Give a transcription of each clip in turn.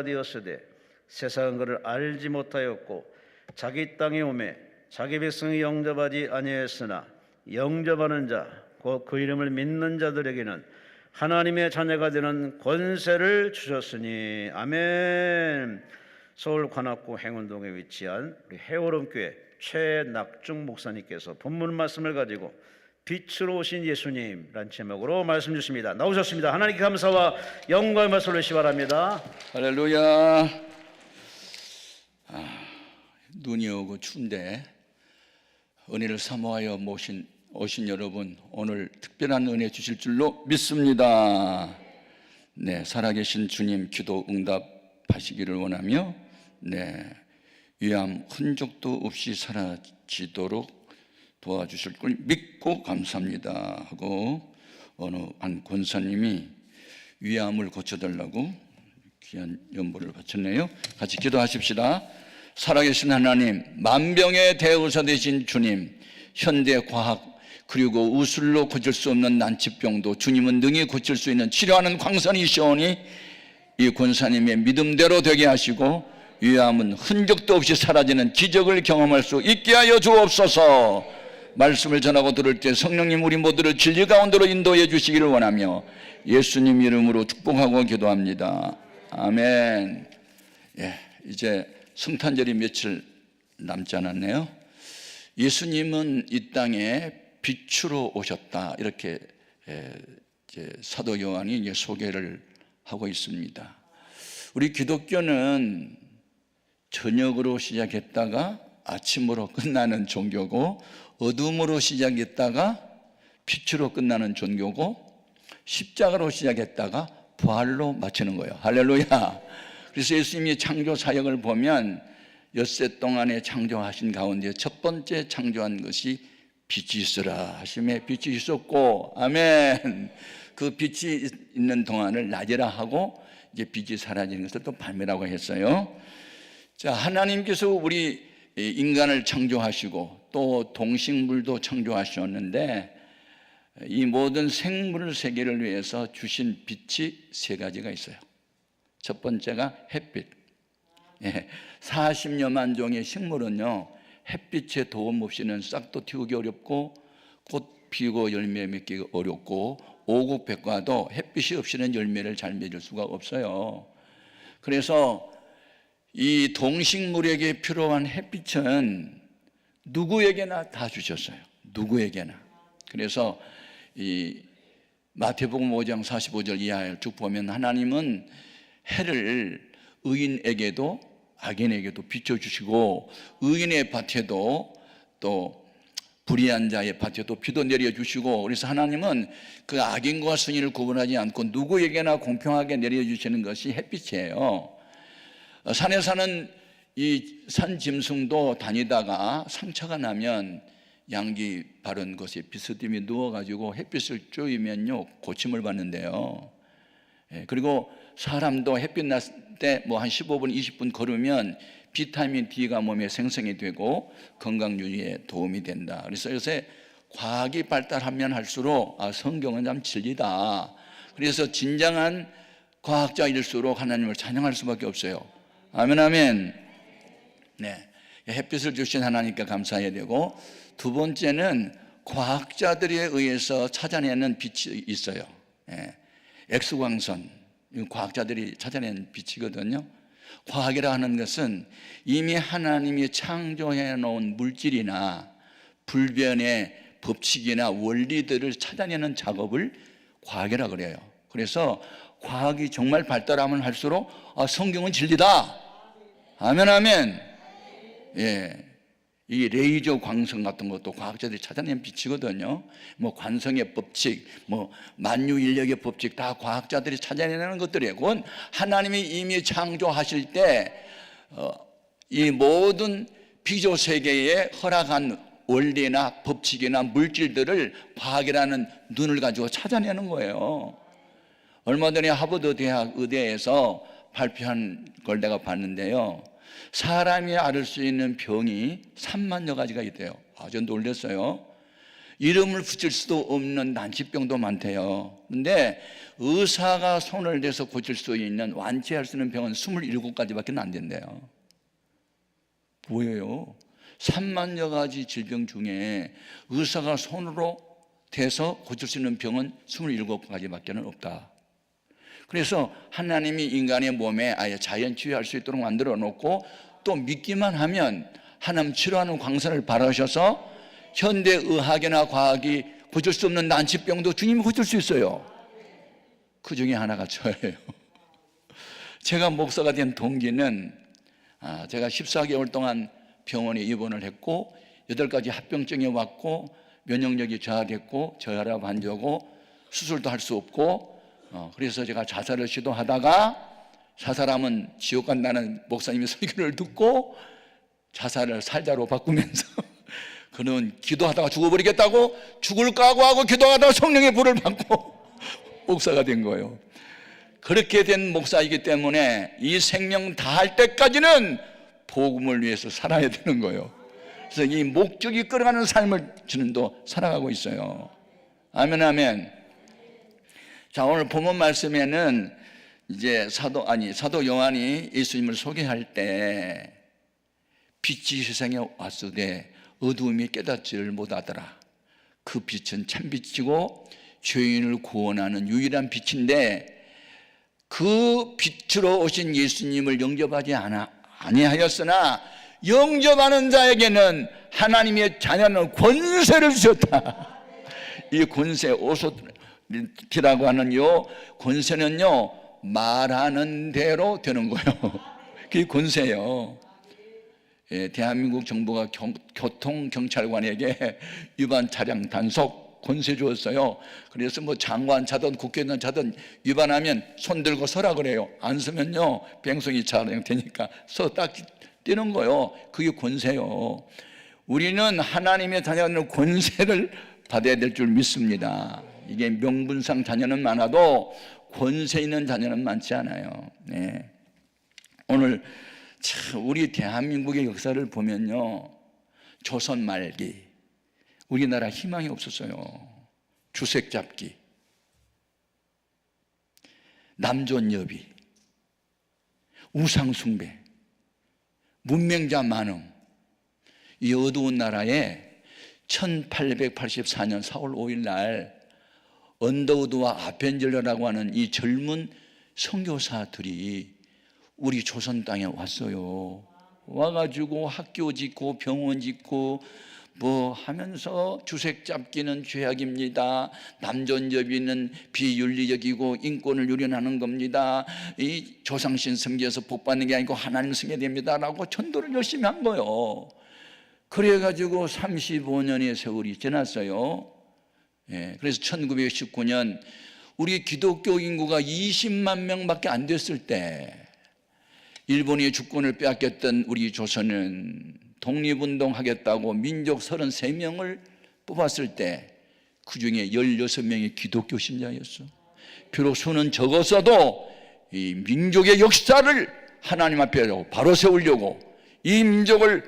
되었으되 세상은 그를 알지 못하였고 자기 땅에 오매 자기 백성이 영접하지 아니하였으나 영접하는 자 곧 그 이름을 믿는 자들에게는 하나님의 자녀가 되는 권세를 주셨으니 아멘. 서울 관악구 행운동에 위치한 우리 해오름교회 최낙중 목사님께서 본문 말씀을 가지고 빛으로 오신 예수님이란 제목으로 말씀 주십니다. 나오셨습니다. 하나님께 감사와 영광의 말씀을 주시기 바랍니다. 할렐루야. 눈이 오고 추운데 은혜를 사모하여 오신 여러분, 오늘 특별한 은혜 주실 줄로 믿습니다. 네, 살아계신 주님 기도 응답하시기를 원하며 위암 흔적도 없이 사라지도록 도와주실 걸 믿고 감사합니다 하고 어느 한 권사님이 위암을 고쳐달라고 귀한 연보를 바쳤네요. 같이 기도하십시다. 살아계신 하나님, 만병의 대의사 되신 주님, 현대 과학 그리고 우술로 고칠 수 없는 난치병도 주님은 능히 고칠 수 있는 치료하는 광선이시오니 이 권사님의 믿음대로 되게 하시고 위암은 흔적도 없이 사라지는 기적을 경험할 수 있게 하여 주옵소서. 말씀을 전하고 들을 때 성령님 우리 모두를 진리 가운데로 인도해 주시기를 원하며 예수님 이름으로 축복하고 기도합니다. 아멘. 이제 성탄절이 며칠 남지 않았네요. 예수님은 이 땅에 빛으로 오셨다, 이렇게 사도 요한이 소개를 하고 있습니다. 우리 기독교는 저녁으로 시작했다가 아침으로 끝나는 종교고, 어둠으로 시작했다가 빛으로 끝나는 종교고, 십자가로 시작했다가 부활로 마치는 거예요. 할렐루야. 그래서 예수님이 창조 사역을 보면 엿새 동안에 창조하신 가운데 첫 번째 창조한 것이 빛이 있으라 하심에 빛이 있었고, 아멘. 그 빛이 있는 동안을 낮이라 하고 이제 빛이 사라지는 것을 또 밤이라고 했어요. 자, 하나님께서 우리 인간을 창조하시고 또 동식물도 창조하셨는데 이 모든 생물 세계를 위해서 주신 빛이 세 가지가 있어요. 첫 번째가 햇빛. 40여만 종의 식물은요, 햇빛의 도움 없이는 싹도 틔우기 어렵고 꽃 피우고 열매 맺기 어렵고 오곡백과도 햇빛이 없이는 열매를 잘 맺을 수가 없어요. 그래서 이 동식물에게 필요한 햇빛은 누구에게나 다 주셨어요. 누구에게나. 그래서 이 마태복음 5장 45절 이하를 쭉 보면 하나님은 해를 의인에게도 악인에게도 비춰주시고 의인의 밭에도 또 불의한 자의 밭에도 비도 내려주시고, 그래서 하나님은 그 악인과 선인을 구분하지 않고 누구에게나 공평하게 내려주시는 것이 햇빛이에요. 산에 사는 이 산짐승도 다니다가 상처가 나면 양기 바른 곳에 비스듬히 누워가지고 햇빛을 쬐면요 고침을 받는데요. 그리고 사람도 햇빛 났을 때 뭐 한 15분 20분 걸으면 비타민 D가 몸에 생성이 되고 건강 유지에 도움이 된다. 그래서 요새 과학이 발달하면 할수록 성경은 참 진리다. 그래서 진정한 과학자일수록 하나님을 찬양할 수밖에 없어요. 아멘, 아멘. 햇빛을 주신 하나님께 감사해야 되고, 두 번째는 과학자들에 의해서 찾아내는 빛이 있어요. X광선, 과학자들이 찾아낸 빛이거든요. 과학이라 하는 것은 이미 하나님이 창조해 놓은 물질이나 불변의 법칙이나 원리들을 찾아내는 작업을 과학이라 그래요. 그래서 과학이 정말 발달하면 할수록 성경은 진리다. 아멘, 아멘. 이 레이저 광선 같은 것도 과학자들이 찾아낸 빛이거든요. 뭐 관성의 법칙, 뭐 만유인력의 법칙, 다 과학자들이 찾아내는 것들이에요. 그건 하나님이 이미 창조하실 때 이 모든 비조 세계에 허락한 원리나 법칙이나 물질들을 과학이라는 눈을 가지고 찾아내는 거예요. 얼마 전에 하버드 대학 의대에서 발표한 걸 내가 봤는데요, 사람이 앓을 수 있는 병이 3만여 가지가 있대요. 아주 놀랐어요. 이름을 붙일 수도 없는 난치병도 많대요. 그런데 의사가 손을 대서 고칠 수 있는, 완치할 수 있는 병은 27가지밖에 안 된대요. 뭐예요? 3만여 가지 질병 중에 의사가 손으로 대서 고칠 수 있는 병은 27가지밖에 없다. 그래서 하나님이 인간의 몸에 아예 자연 치유할 수 있도록 만들어 놓고, 또 믿기만 하면 하나님 치료하는 광선을 바라셔서 현대 의학이나 과학이 고칠 수 없는 난치병도 주님이 고칠 수 있어요. 그 중에 하나가 저예요. 제가 목사가 된 동기는 제가 14개월 동안 병원에 입원을 했고 8가지 합병증이 왔고 면역력이 저하됐고 저혈압 환자고 수술도 할 수 없고, 그래서 제가 자살을 시도하다가, 자살하면 지옥 간다는 목사님의 설교를 듣고 자살을 살자로 바꾸면서 그는 기도하다가 죽어버리겠다고 죽을 각오하고 기도하다가 성령의 불을 받고 목사가 된 거예요. 그렇게 된 목사이기 때문에 이 생명 다할 때까지는 복음을 위해서 살아야 되는 거예요. 그래서 이 목적이 끌어가는 삶을 주님도 살아가고 있어요. 아멘, 아멘. 자, 오늘 본문 말씀에는 이제 사도 요한이 예수님을 소개할 때 빛이 세상에 왔으되 어두움이 깨닫지를 못하더라. 그 빛은 참빛이고 죄인을 구원하는 유일한 빛인데, 그 빛으로 오신 예수님을 영접하지 아니하였으나 영접하는 자에게는 하나님의 자녀는 권세를 주셨다. 이 권세, 오소티라고 하는 요 권세는요, 말하는 대로 되는 거예요. 그게 권세예요. 대한민국 정부가 교통경찰관에게 위반 차량 단속 권세 주었어요. 그래서 뭐 장관 차든 국회의원 차든 위반하면 손 들고 서라 그래요. 안 서면요 뱅송이 차량되니까 서 딱 뛰는 거예요. 그게 권세요. 우리는 하나님의 자녀는 권세를 받아야 될 줄 믿습니다. 이게 명분상 자녀는 많아도 권세 있는 자녀는 많지 않아요. 네. 오늘 참 우리 대한민국의 역사를 보면요, 조선 말기 우리나라 희망이 없었어요. 주색 잡기, 남존여비, 우상숭배, 문맹자 만흥, 이 어두운 나라에 1884년 4월 5일 날 언더우드와 아펜젤러라고 하는 이 젊은 선교사들이 우리 조선 땅에 왔어요. 와가지고 학교 짓고 병원 짓고 뭐 하면서 주색 잡기는 죄악입니다. 남존여비는 비윤리적이고 인권을 유린하는 겁니다. 이 조상신 섬겨서 복 받는 게 아니고 하나님 섬겨야 됩니다라고 전도를 열심히 한 거예요. 그래가지고 35년의 세월이 지났어요. 그래서 1919년 우리 기독교 인구가 20만 명밖에 안 됐을 때 일본이 주권을 빼앗겼던 우리 조선은 독립운동하겠다고 민족 33명을 뽑았을 때 그 중에 16명이 기독교 신자였어. 비록 수는 적었어도 이 민족의 역사를 하나님 앞에 바로 세우려고, 이 민족을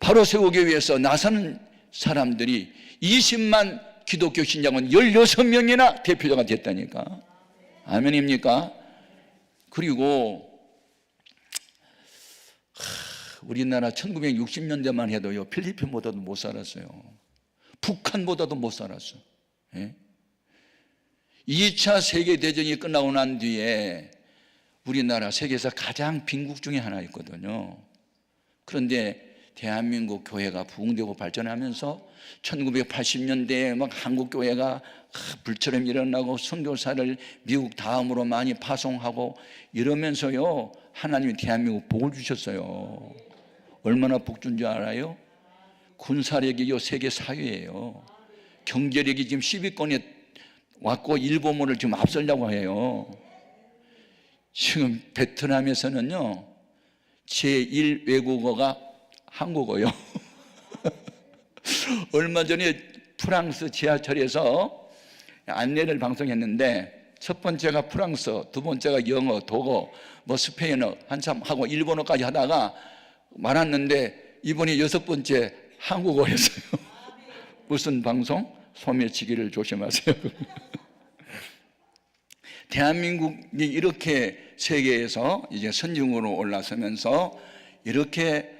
바로 세우기 위해서 나서는 사람들이 20만 기독교 신자는 16명이나 대표자가 됐다니까. 아멘입니까? 그리고 우리나라 1960년대만 해도요, 필리핀보다도 못 살았어요. 북한보다도 못 살았어. 2차 세계대전이 끝나고 난 뒤에 우리나라 세계에서 가장 빈국 중에 하나였거든요. 그런데 대한민국 교회가 부흥되고 발전하면서 1980년대에 막 한국 교회가 불처럼 일어나고 선교사를 미국 다음으로 많이 파송하고 이러면서요, 하나님이 대한민국 복을 주셨어요. 얼마나 복 준 줄 알아요? 군사력이 세계 4위예요. 경제력이 지금 10위권에 왔고 일본어를 지금 앞서려고 해요. 지금 베트남에서는요, 제1 외국어가 한국어요. 얼마 전에 프랑스 지하철에서 안내를 방송했는데 첫 번째가 프랑스, 두 번째가 영어, 독어, 뭐 스페인어 한참 하고 일본어까지 하다가 말았는데 이번에 6번째 한국어였어요. 무슨 방송? 소매치기를 조심하세요. 대한민국이 이렇게 세계에서 이제 선진국으로 올라서면서 이렇게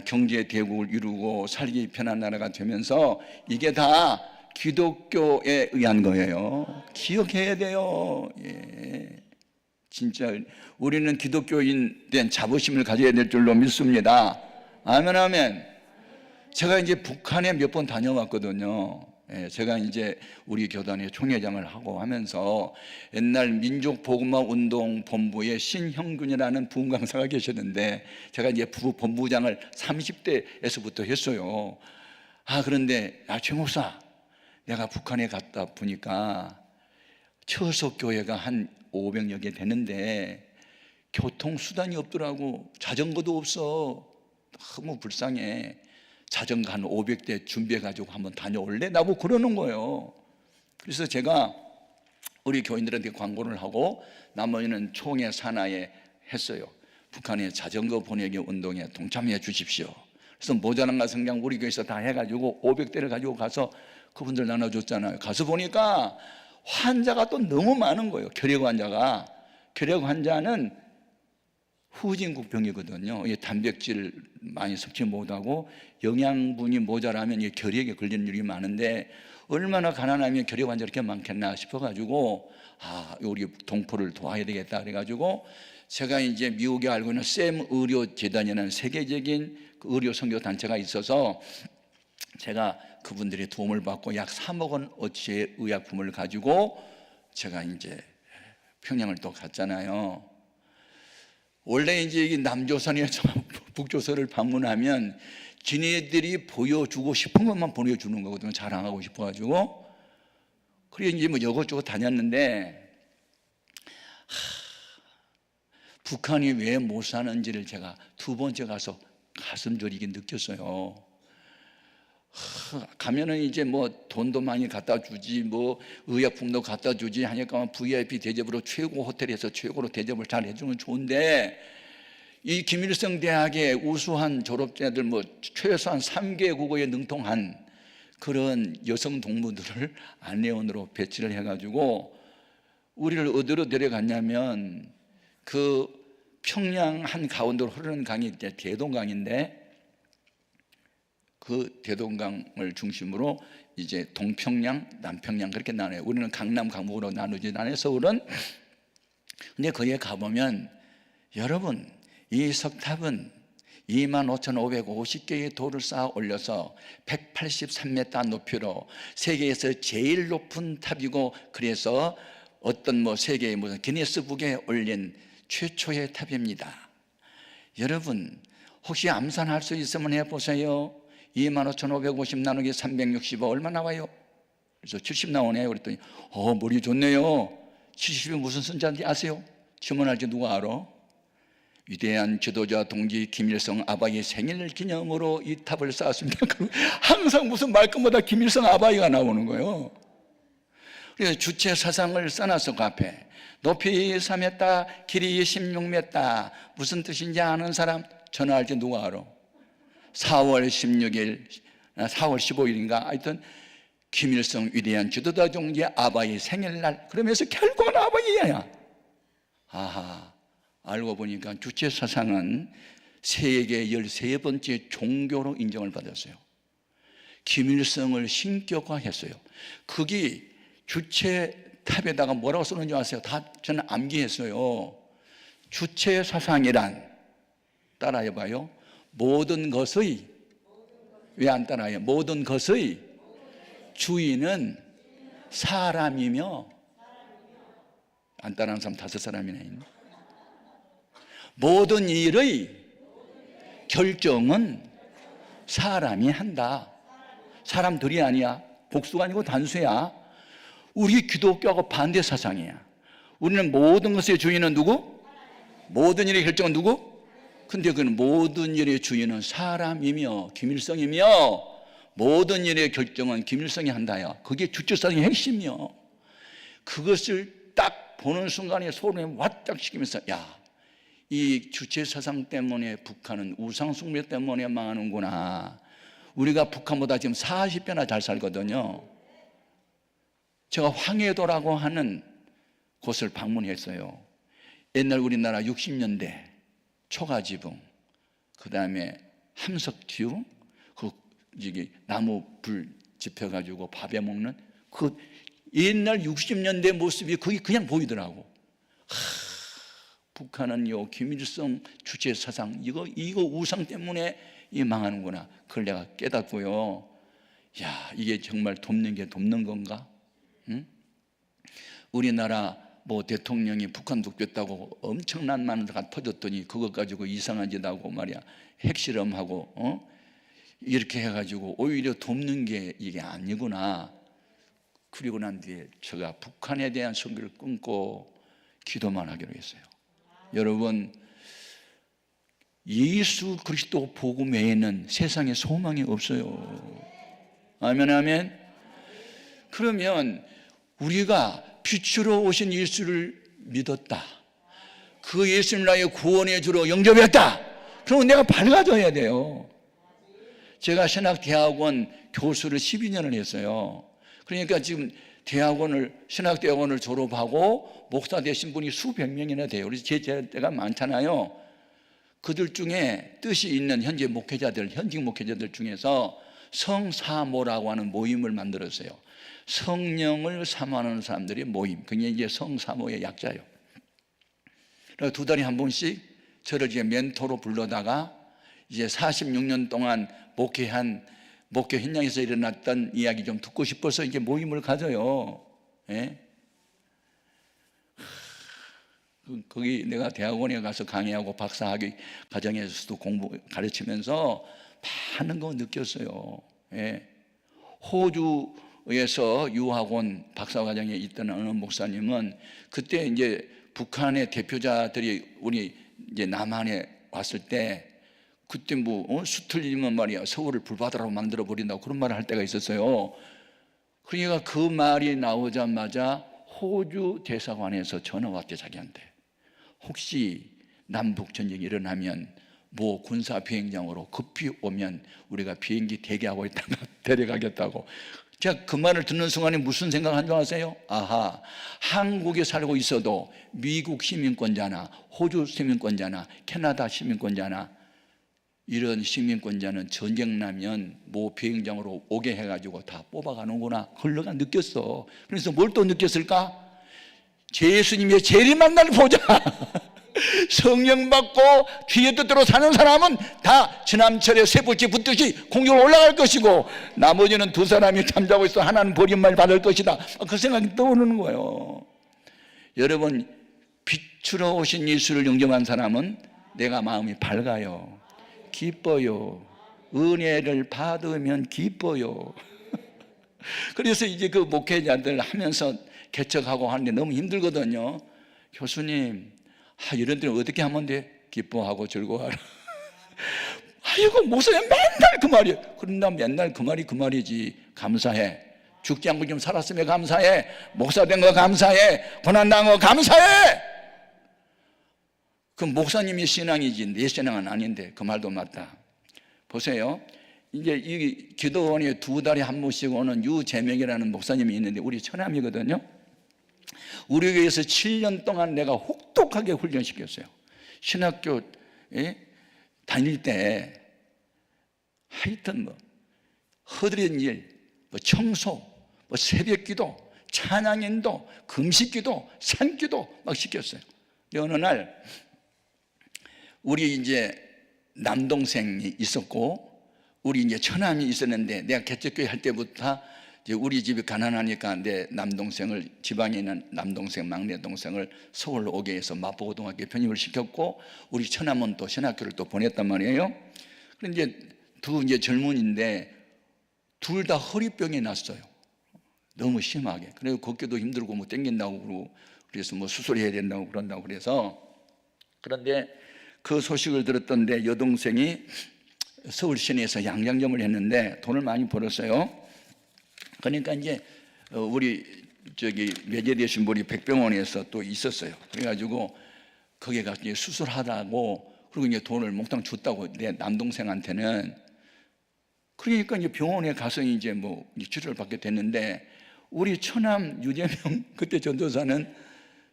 경제 대국을 이루고 살기 편한 나라가 되면서 이게 다 기독교에 의한 거예요. 기억해야 돼요. 예. 진짜 우리는 기독교인 된 자부심을 가져야 될 줄로 믿습니다. 아멘, 아멘. 제가 이제 북한에 몇 번 다녀왔거든요. 예, 제가 이제 우리 교단의 총회장을 하고 하면서 옛날 민족복음화 운동 본부의 신형균이라는 부흥 강사가 계셨는데 제가 이제 본부장을 30대에서부터 했어요. 그런데 최 목사, 내가 북한에 갔다 보니까 처석 교회가 한 500여 개 되는데 교통수단이 없더라고. 자전거도 없어. 너무 불쌍해. 자전거 한 500대 준비해가지고 한번 다녀올래? 나보고 그러는 거예요. 그래서 제가 우리 교인들한테 광고를 하고 나머지는 총회 산하에 했어요. 북한에 자전거 보내기 운동에 동참해 주십시오. 그래서 모자란 것은 그냥 우리 교회에서 다 해가지고 500대를 가지고 가서 그분들 나눠줬잖아요. 가서 보니까 환자가 또 너무 많은 거예요. 결핵 환자가. 결핵 환자는 후진국 병이거든요. 단백질 많이 섭취 못하고 영양분이 모자라면 결핵에 걸리는 일이 많은데 얼마나 가난하면 결핵 환자 이렇게 많겠나 싶어가지고 우리 동포를 도와야 되겠다 그래가지고 제가 이제 미국에 알고 있는 샘 의료 재단이라는 세계적인 의료 선교 단체가 있어서 제가 그분들의 도움을 받고 약 3억 원어치의 의약품을 가지고 제가 이제 평양을 또 갔잖아요. 원래 이제 이 남조선에서 북조선을 방문하면 지네들이 보여주고 싶은 것만 보여주는 거거든요. 자랑하고 싶어가지고. 그래 이제 뭐 이것저것 다녔는데 북한이 왜 못 사는지를 제가 두 번째 가서 가슴 저리게 느꼈어요. 가면은 이제 뭐 돈도 많이 갖다 주지 뭐 의약품도 갖다 주지 하니까 VIP 대접으로 최고 호텔에서 최고로 대접을 잘 해주면 좋은데 이 김일성 대학의 우수한 졸업자들 뭐 최소한 3개 국어에 능통한 그런 여성 동무들을 안내원으로 배치를 해가지고 우리를 어디로 데려갔냐면 그 평양 한 가운데로 흐르는 강이 이제 대동강인데 그 대동강을 중심으로 이제 동평양, 남평양 그렇게 나눠요. 우리는 강남, 강북으로 나누지 않아요. 서울은. 근데 거기에 가보면 여러분 이 석탑은 25,550개의 돌을 쌓아 올려서 183m 높이로 세계에서 제일 높은 탑이고 그래서 어떤 뭐 세계의 무슨 기네스북에 올린 최초의 탑입니다. 여러분 혹시 암산할 수 있으면 해보세요. 25,550 나누기 365 얼마 나와요? 그래서 70 나오네요. 그랬더니 머리 좋네요. 70이 무슨 숫자인지 아세요? 질문할지 누가 알아? 위대한 지도자 동지 김일성 아바이 생일 기념으로 이 탑을 쌓았습니다. 항상 무슨 말끝마다 김일성 아바이가 나오는 거예요. 그래서 주체 사상을 써놨어. 그 앞에 높이 3m 길이 16m 무슨 뜻인지 아는 사람? 전화할지 누가 알아? 4월 16일 4월 15일인가 하여튼 김일성 위대한 지도자 동지 아바이 생일날 그러면서 결국은 아바이야. 알고 보니까 주체 사상은 세계 13번째 종교로 인정을 받았어요. 김일성을 신격화했어요. 거기 주체 탑에다가 뭐라고 쓰는지 아세요? 다 저는 암기했어요. 주체 사상이란 따라해봐요. 모든 것의 왜 안 따라해요? 모든 것의 주인은 사람이며 안 따라하는 사람 5사람이네. 모든 일의 결정은 사람이 한다. 사람들이 아니야. 복수가 아니고 단수야. 우리 기독교하고 반대 사상이야. 우리는 모든 것의 주인은 누구? 모든 일의 결정은 누구? 근데 그 모든 일의 주인은 사람이며 김일성이며 모든 일의 결정은 김일성이 한다요. 그게 주체사상의 핵심이요. 그것을 딱 보는 순간에 소름이 와딱시키면서 이 주체사상 때문에 북한은 우상숭배 때문에 망하는구나. 우리가 북한보다 지금 40배나 잘 살거든요. 제가 황해도라고 하는 곳을 방문했어요. 옛날 우리나라 60년대 초가지붕, 그 다음에 함석튜, 그 나무 불 지펴가지고 밥에 먹는 그 옛날 60년대 모습이 거기 그냥 보이더라고. 북한은 요 김일성 주체 사상 이거 우상 때문에 이 망하는구나. 그걸 내가 깨닫고요. 야, 이게 정말 돕는 게 돕는 건가? 응? 우리나라 뭐 대통령이 북한 돕겠다고 엄청난 많은 데가 터졌더니 그것 가지고 이상한 짓 하고 말이야. 핵실험하고 이렇게 해가지고 오히려 돕는 게 이게 아니구나. 그리고 난 뒤에 제가 북한에 대한 선교를 끊고 기도만 하기로 했어요. 여러분, 예수 그리스도 복음 외에는 세상에 소망이 없어요. 아멘, 아멘. 그러면 우리가 빛으로 오신 예수를 믿었다, 그 예수님 나의 구원의 주로 영접했다, 그러면 내가 밝아져야 돼요. 제가 신학대학원 교수를 12년을 했어요. 그러니까 지금 신학대학원을 졸업하고 목사 되신 분이 수백 명이나 돼요. 그래서 제 제자가 많잖아요. 그들 중에 뜻이 있는 현직 목회자들 중에서 성사모라고 하는 모임을 만들었어요. 성령을 사모하는 사람들의 모임. 그게 이제 성사모의 약자예요. 그래서 2달에 한 번씩 저를 이제 멘토로 불러다가 이제 46년 동안 목회 현장에서 일어났던 이야기 좀 듣고 싶어서 이제 모임을 가져요. 예? 거기 내가 대학원에 가서 강의하고 박사학위 과정에서도 가르치면서 많은 거 느꼈어요. 예. 호주에서 유학원 박사과정에 있던 어느 목사님은 그때 이제 북한의 대표자들이 우리 이제 남한에 왔을 때 그때 수틀리면 말이야 서울을 불바다로 만들어 버린다고 그런 말을 할 때가 있었어요. 그러니까 그 말이 나오자마자 호주 대사관에서 전화가 왔대, 자기한테. 혹시 남북 전쟁이 일어나면 모 군사 비행장으로 급히 오면 우리가 비행기 대기하고 있다가 데려가겠다고. 제가 그 말을 듣는 순간에 무슨 생각한 줄 아세요? 아하, 한국에 살고 있어도 미국 시민권자나 호주 시민권자나 캐나다 시민권자나 이런 시민권자는 전쟁 나면 모 비행장으로 오게 해가지고 다 뽑아가는구나. 그걸 내가 느꼈어. 그래서 뭘 또 느꼈을까? 예수님의 재림한 날 보자. 성령 받고 주의 뜻대로 사는 사람은 다 지남철에 쇠붙이 붙듯이 공중으로 올라갈 것이고 나머지는 2사람이 잠자고 있어 하나는 버림말 받을 것이다. 그 생각이 떠오르는 거예요. 여러분, 빛으로 오신 예수를 영접한 사람은 내가 마음이 밝아요. 기뻐요. 은혜를 받으면 기뻐요. 그래서 이제 그 목회자들 하면서 개척하고 하는데 너무 힘들거든요. 교수님, 이런 데는 어떻게 하면 돼? 기뻐하고 즐거워하라. 아이고, 목사님 맨날 그 말이에요. 그런다 맨날 그 말이지. 감사해. 죽지 않고 좀 살았으면 감사해. 목사 된 거 감사해. 고난당한 거 감사해. 그 목사님이 신앙이지 내 신앙은 아닌데 그 말도 맞다. 보세요. 이제 이 기도원에 2달에 한 번씩 오는 유재명이라는 목사님이 있는데 우리 처남이거든요. 우리 교회에서 7년 동안 내가 혹독하게 훈련시켰어요. 신학교 다닐 때 하여튼 허드렛 일, 청소, 새벽기도, 찬양인도, 금식기도, 산기도 막 시켰어요. 어느 날 우리 이제 남동생이 있었고 우리 이제 처남이 있었는데 내가 개척교회 할 때부터 이제 우리 집이 가난하니까 내 남동생을, 지방에 있는 남동생, 막내 동생을 서울로 오게 해서 마포고등학교에 편입을 시켰고 우리 처남은 또 신학교를 또 보냈단 말이에요. 그런데 이제 이제 젊은이인데 둘 다 허리병이 났어요. 너무 심하게. 그래서 걷기도 힘들고 땡긴다고 그러고 그래서 수술해야 된다고 그런다고 그래서. 그런데 그 소식을 들었던데 여동생이 서울 시내에서 양장점을 했는데 돈을 많이 벌었어요. 그러니까 이제 우리 매제되신 분이 백병원에서 또 있었어요. 그래가지고 거기에 가서 이제 수술하다고 그리고 이제 돈을 몽땅 줬다고 내 남동생한테는. 그러니까 이제 병원에 가서 이제 뭐 치료를 받게 됐는데, 우리 처남 유재명 그때 전도사는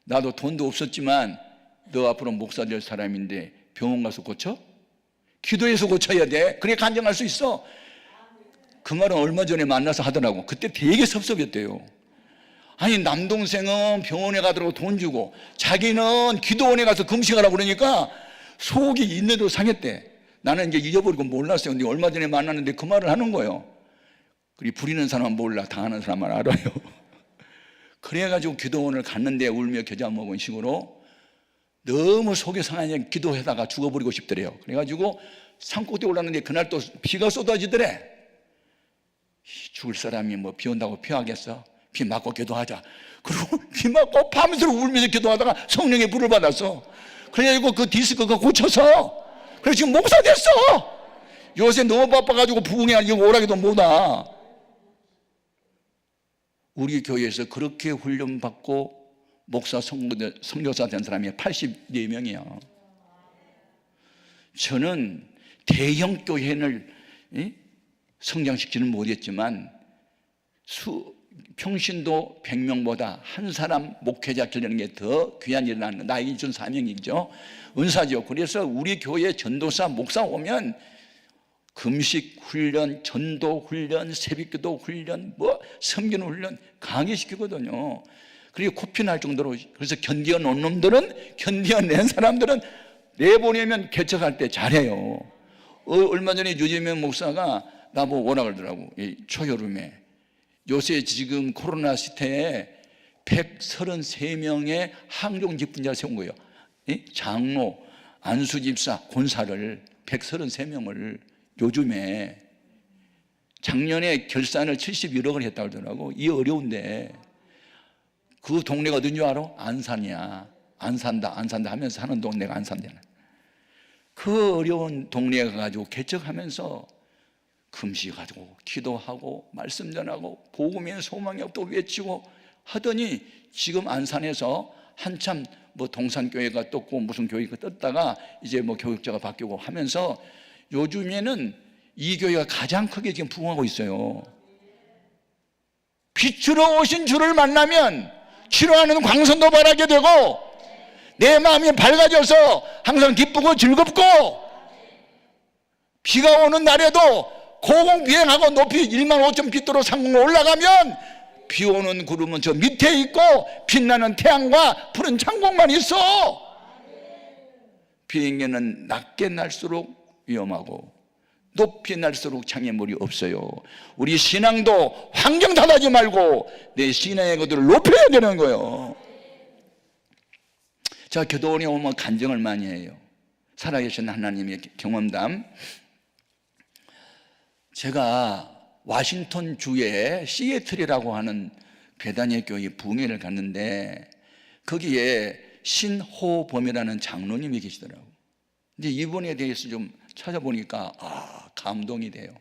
나도 돈도 없었지만 너 앞으로 목사 될 사람인데 병원 가서 고쳐? 기도해서 고쳐야 돼. 그래 간증할 수 있어. 그 말은 얼마 전에 만나서 하더라고. 그때 되게 섭섭했대요. 아니 남동생은 병원에 가더라고 돈 주고 자기는 기도원에 가서 금식하라고 그러니까 속이 인내도 상했대. 나는 이제 잊어버리고 몰랐어요. 근데 얼마 전에 만났는데 그 말을 하는 거예요. 그리고 부리는 사람은 몰라, 당하는 사람은 알아요. 그래가지고 기도원을 갔는데 울며 겨자 먹은 식으로 너무 속이 상하니 기도하다가 죽어버리고 싶더래요. 그래가지고 산꼭대기 올랐는데 그날 또 비가 쏟아지더래. 죽을 사람이 뭐 비 온다고 피하겠어? 비 맞고 기도하자. 그리고 비 맞고 밤새도록 울면서 기도하다가 성령의 불을 받았어. 그래가지고 그 디스크가 고쳐서 그래서 지금 목사 됐어. 요새 너무 바빠가지고 부흥회 아니고 오라기도 못와. 우리 교회에서 그렇게 훈련받고 목사 선교사 된 사람이 84명이에요. 저는 대형 교회를 성장시키는 못했지만 평신도 100명보다 한 사람 목회자 기르는 게 더 귀한 일을 하는 나에게 준 사명이죠. 은사죠. 그래서 우리 교회 전도사 목사 오면 금식 훈련, 전도 훈련, 새벽기도 훈련, 뭐 섬기는 훈련 강하게 시키거든요. 그리고 코피 날 정도로. 그래서 견뎌놓은 놈들은, 견뎌낸 사람들은 내보내면 개척할 때 잘해요. 얼마 전에 유재명 목사가 나보고 오라 그러더라고. 초여름에 요새 지금 코로나 시대에 133명의 항종 직분자 세운 거예요. 장로, 안수집사, 권사를 133명을 요즘에 작년에 결산을 71억을 했다고 그러더라고. 이 어려운데 그 동네가 어딘 줄 알아? 안산이야. 안 산다 하면서 사는 동네가 안산이잖아. 그 어려운 동네에 가가지고 개척하면서 금식하고 기도하고 말씀 전하고 복음의 소망의 또 외치고 하더니 지금 안산에서 한참 뭐 동산교회가 떴고 무슨 교회가 떴다가 이제 뭐 교육자가 바뀌고 하면서 요즘에는 이 교회가 가장 크게 지금 부흥하고 있어요. 빛으로 오신 주를 만나면 치료하는 광선도 바라게 되고 내 마음이 밝아져서 항상 기쁘고 즐겁고 비가 오는 날에도 고공비행하고 높이 15,000피트로 상공으로 올라가면 비 오는 구름은 저 밑에 있고 빛나는 태양과 푸른 창공만 있어. 비행기는 낮게 날수록 위험하고 높이 날수록 장애물이 없어요. 우리 신앙도 환경 탓하지 말고 내 신앙의 것들을 높여야 되는 거예요. 자, 교도원에 오면 간증을 많이 해요. 살아계신 하나님의 경험담. 제가 워싱턴 주의 시애틀이라고 하는 베다니아 교회 부흥회를 갔는데 거기에 신호범이라는 장로님이 계시더라고요. 근데 이분에 대해서 좀 찾아보니까 감동이 돼요.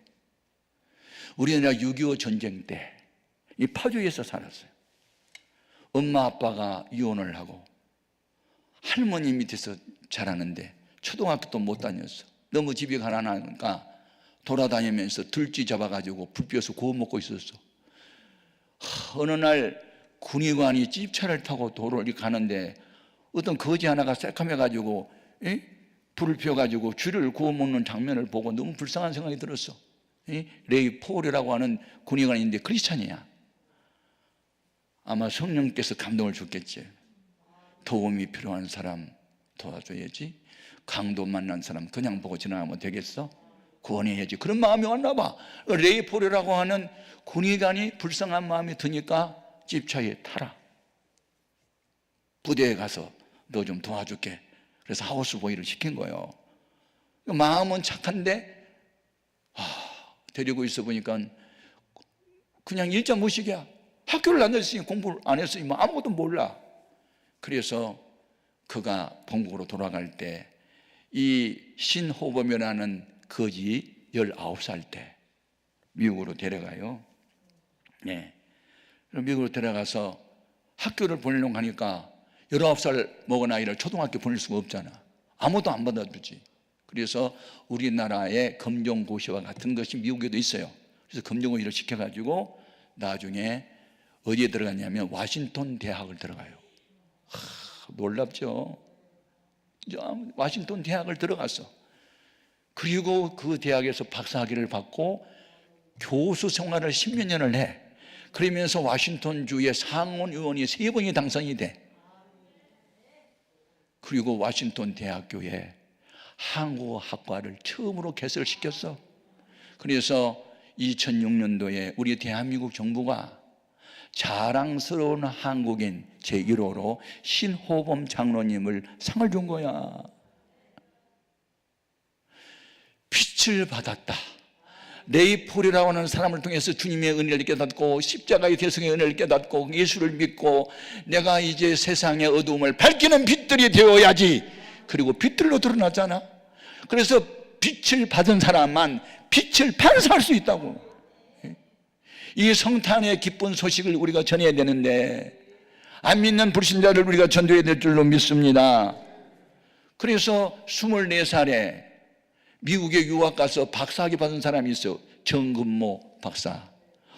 우리나라 6.25 전쟁 때 이 파주에서 살았어요. 엄마 아빠가 이혼을 하고 할머니 밑에서 자라는데 초등학교도 못 다녔어. 너무 집이 가난하니까 돌아다니면서 들쥐 잡아가지고 불 피워서 구워 먹고 있었어. 어느 날 군의관이 찝차를 타고 도로를 가는데 어떤 거지 하나가 새카매가지고 불을 피워가지고 쥐를 구워 먹는 장면을 보고 너무 불쌍한 생각이 들었어. 레이 폴이라고 하는 군의관인데 크리스찬이야. 아마 성령께서 감동을 줬겠지. 도움이 필요한 사람 도와줘야지. 강도 만난 사람 그냥 보고 지나가면 되겠어? 구원해야지. 그런 마음이 왔나 봐. 레이 폴이라고 하는 군의관이 불쌍한 마음이 드니까 집차에 타라. 부대에 가서 너 좀 도와줄게. 그래서 하우스보이를 시킨 거예요. 마음은 착한데 데리고 있어 보니까 그냥 일자 무식이야. 학교를 안 다녔으니 공부를 안 했으니 뭐 아무것도 몰라. 그래서 그가 본국으로 돌아갈 때 이 신호범이라는 거지 19살 때 미국으로 데려가요. 네. 미국으로 데려가서 학교를 보내려고 하니까 19살 먹은 아이를 초등학교 보낼 수가 없잖아. 아무도 안 받아주지. 그래서 우리나라의 검정고시와 같은 것이 미국에도 있어요. 그래서 검정고시를 시켜가지고 나중에 어디에 들어갔냐면 와싱턴 대학을 들어가요. 놀랍죠? 와싱턴 대학을 들어갔어. 그리고 그 대학에서 박사학위를 받고 교수 생활을 10몇 년을 해. 그러면서 와싱턴주의 상원 의원이 3번이 당선이 돼. 그리고 와싱턴 대학교에 한국어학과를 처음으로 개설시켰어. 그래서 2006년도에 우리 대한민국 정부가 자랑스러운 한국인 제1호로 신호범 장로님을 상을 준 거야. 빛을 받았다. 레이폴이라고 하는 사람을 통해서 주님의 은혜를 깨닫고 십자가의 대성의 은혜를 깨닫고 예수를 믿고 내가 이제 세상의 어두움을 밝히는 빛들이 되어야지. 그리고 빛들로 드러났잖아. 그래서 빛을 받은 사람만 빛을 반사할 수 있다고. 이 성탄의 기쁜 소식을 우리가 전해야 되는데 안 믿는 불신자를 우리가 전도해야 될 줄로 믿습니다. 그래서 24살에 미국에 유학 가서 박사학위 받은 사람이 있어요. 정근모 박사.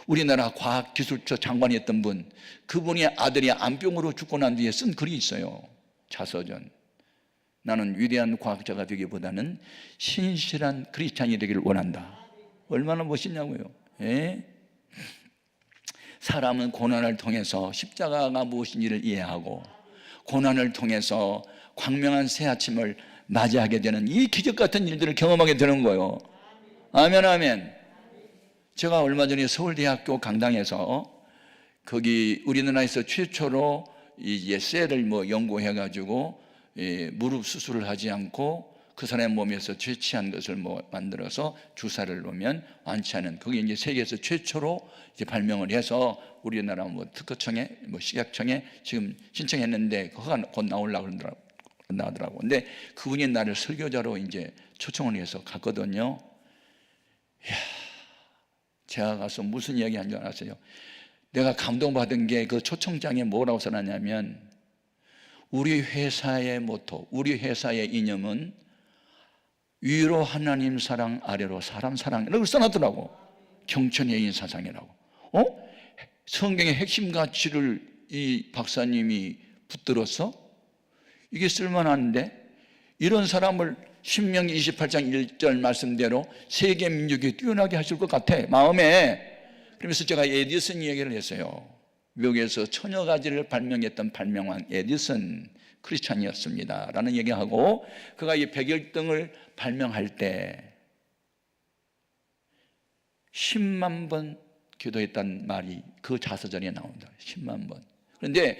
우리나라 과학기술처 장관이었던 분. 그분의 아들이 암병으로 죽고 난 뒤에 쓴 글이 있어요. 자서전. 나는 위대한 과학자가 되기보다는 신실한 크리스찬이 되기를 원한다. 얼마나 멋있냐고요. 예? 사람은 고난을 통해서 십자가가 무엇인지를 이해하고 고난을 통해서 광명한 새 아침을 맞이하게 되는 이 기적 같은 일들을 경험하게 되는 거예요. 아멘, 아멘. 제가 얼마 전에 서울대학교 강당에서 거기 우리나라에서 최초로 이제 셀을 연구해가지고 무릎 수술을 하지 않고 그 사람의 몸에서 채취한 것을 만들어서 주사를 놓으면 완치하는, 그게 이제 세계에서 최초로 이제 발명을 해서 우리나라 특허청에 식약청에 지금 신청했는데 그거가 곧 나오려고 나오더라고. 근데 그분이 나를 설교자로 이제 초청을 해서 갔거든요. 이야, 제가 가서 무슨 이야기 한 줄 알았어요. 내가 감동받은 게 그 초청장에 뭐라고 써놨냐면 우리 회사의 모토, 우리 회사의 이념은 위로 하나님 사랑, 아래로 사람 사랑, 이렇게 써놨더라고. 경천의 인사상이라고. 성경의 핵심 가치를 이 박사님이 붙들어서 이게 쓸만한데, 이런 사람을 신명기 28장 1절 말씀대로 세계 민족이 뛰어나게 하실 것 같아, 마음에. 그러면서 제가 에디슨 이야기를 했어요. 미국에서 천여 가지를 발명했던 발명왕 에디슨 크리스찬이었습니다 라는 얘기하고, 그가 이 백열등을 발명할 때 10만 번 기도했다는 말이 그 자서전에 나온다. 10만 번. 그런데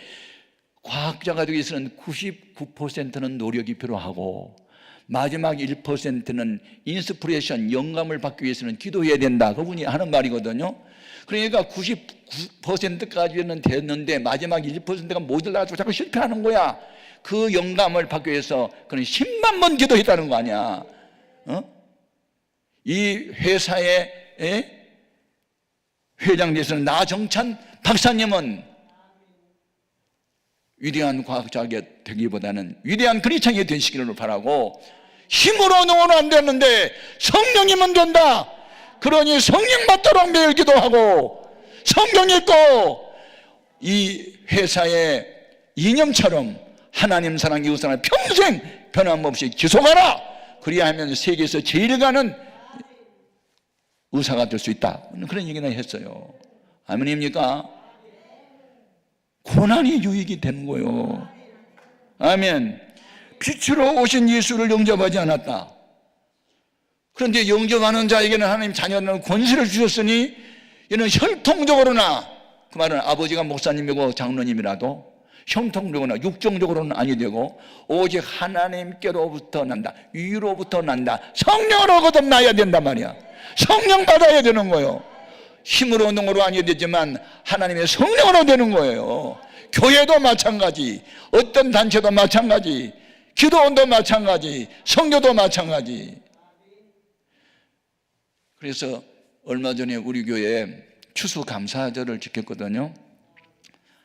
과학자가 되기 위해서는 99%는 노력이 필요하고 마지막 1%는 인스피레이션, 영감을 받기 위해서는 기도해야 된다, 그분이 하는 말이거든요. 그러니까 99%까지는 됐는데 마지막 1%가 모자라서 자꾸 실패하는 거야. 그 영감을 받기 위해서 그는 10만 번 기도했다는 거 아니야. 이 회사의 회장 되시는 나정찬 박사님은 위대한 과학자가 되기보다는 위대한 크리스찬이 되시기를 바라고, 힘으로는 안 되는데 성령이면 된다. 그러니 성령 받도록 매일 기도하고 성경 읽고 이 회사의 이념처럼 하나님 사랑, 이웃 사랑 평생 변함없이 지속하라. 그리하면 세계에서 제일 가는 의사가 될 수 있다, 그런 얘기는 했어요. 아멘입니까? 고난이 유익이 되는 거예요. 아멘. 빛으로 오신 예수를 영접하지 않았다. 그런데 영접하는 자에게는 하나님 자녀는 권세를 주셨으니 이는 혈통적으로나, 그 말은 아버지가 목사님이고 장로님이라도 형통적으로나 육정적으로는 아니 되고 오직 하나님께로부터 난다, 위로부터 난다, 성령으로 거듭나야 된단 말이야. 성령 받아야 되는 거예요. 힘으로 능으로 아니 되지만 하나님의 성령으로 되는 거예요. 교회도 마찬가지, 어떤 단체도 마찬가지, 기도원도 마찬가지, 성교도 마찬가지. 그래서 얼마 전에 우리 교회에 추수감사절을 지켰거든요.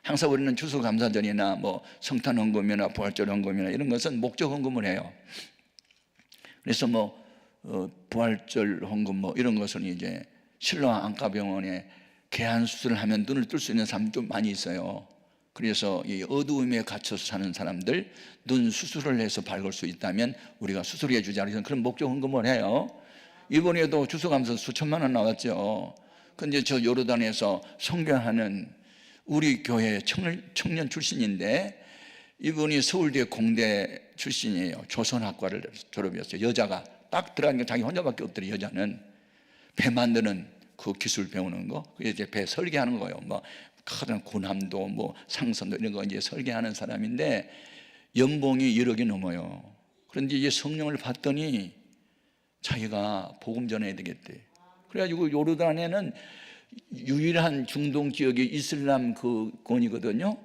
항상 우리는 추수감사절이나 성탄헌금이나 부활절 헌금이나 이런 것은 목적 헌금을 해요. 그래서 부활절 헌금 이런 것은 이제 실로암 안과병원에 개한 수술을 하면 눈을 뜰 수 있는 사람도 많이 있어요. 그래서 이 어두움에 갇혀서 사는 사람들 눈 수술을 해서 밝을 수 있다면 우리가 수술해 주자, 그래서 그런 목적 헌금을 해요. 이번에도 주소감사 수천만 원 나왔죠. 근데 저 요르단에서 선교하는 우리 교회 청년 출신인데, 이분이 서울대 공대 출신이에요. 조선학과를 졸업했어요. 여자가 딱 들어가니까 자기 혼자밖에 없더래. 여자는 배 만드는 그 기술 배우는 거, 이제 배 설계하는 거예요. 큰 군함도 상선도 이런 거 이제 설계하는 사람인데 연봉이 1억이 넘어요. 그런데 이제 성령을 받더니 자기가 복음 전해야 되겠대. 그래가지고 요르단에는 유일한 중동 지역이 이슬람 그 권이거든요.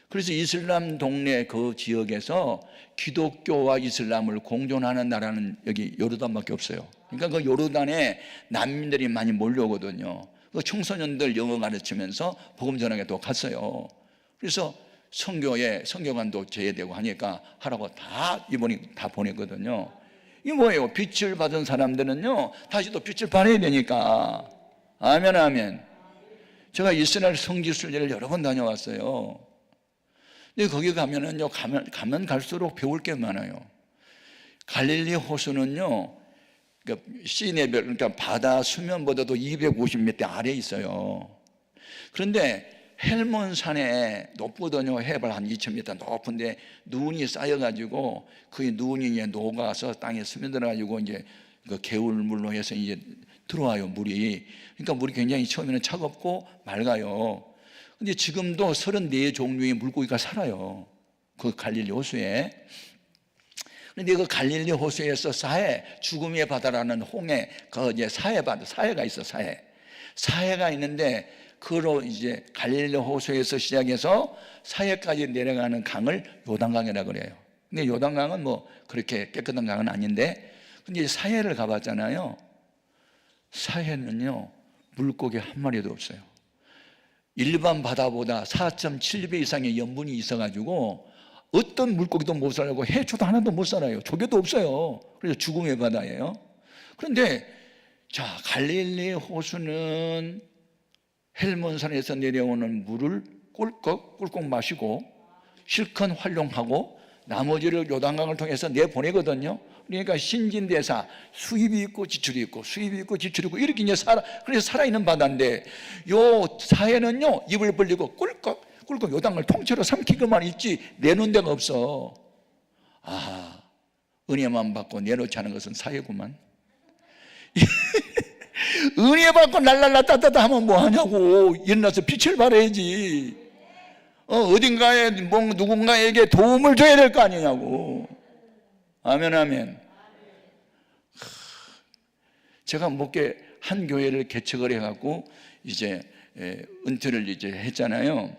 그래서 이슬람 동네 그 지역에서 기독교와 이슬람을 공존하는 나라는 여기 요르단밖에 없어요. 그러니까 그 요르단에 난민들이 많이 몰려오거든요. 그 청소년들 영어 가르치면서 복음 전하게 또 갔어요. 그래서 선교관도 제외되고 하니까 하라고 다 이번에 다 보냈거든요. 이게 뭐예요? 빛을 받은 사람들은요 다시 또 빛을 발해야 되니까. 아멘, 아멘. 제가 이스라엘 성지순례를 여러 번 다녀왔어요. 근데 거기 가면은요, 가면 갈수록 배울 게 많아요. 갈릴리 호수는요, 그러니까 시내별, 그러니까 바다 수면보다도 250m 아래에 있어요. 그런데 헬몬산에 높거든요. 해발 한 2000m 높은데 눈이 쌓여가지고 그 눈이 이제 녹아서 땅에 스며들어가지고 이제 그 개울물로 해서 이제 들어와요, 물이. 그러니까 물이 굉장히 처음에는 차갑고 맑아요. 근데 지금도 34종류의 물고기가 살아요, 그 갈릴리 호수에. 그런데 그 갈릴리 호수에서 죽음의 바다라는 홍해, 그 이제 사해가 있어, 사해가 있는데, 그로 이제 갈릴리 호수에서 시작해서 사해까지 내려가는 강을 요단강이라 그래요. 근데 요단강은 그렇게 깨끗한 강은 아닌데, 근데 사해를 가봤잖아요. 사해는요, 물고기 한 마리도 없어요. 일반 바다보다 4.7배 이상의 염분이 있어가지고 어떤 물고기도 못 살고 해초도 하나도 못 살아요. 조개도 없어요. 그래서 죽음의 바다예요. 그런데 갈릴리 호수는 헬몬산에서 내려오는 물을 꿀꺽 마시고 실컷 활용하고 나머지를 요단강을 통해서 내보내거든요. 그러니까 신진대사, 수입이 있고 지출이 있고 수입이 있고 지출이 있고 이렇게 이제 그래서 살아있는 바다인데, 요 사해는요 입을 벌리고 꿀꺽 요단강을 통째로 삼키고만 있지 내놓은 데가 없어. 은혜만 받고 내놓지 않은 것은 사해구만. 은혜 받고 랄랄라 따따따 하면 뭐 하냐고. 일어나서 빛을 발해야지. 어딘가에 누군가에게 도움을 줘야 될 거 아니냐고. 아멘, 아멘. 제가 한 교회를 개척을 해갖고 이제 은퇴를 이제 했잖아요.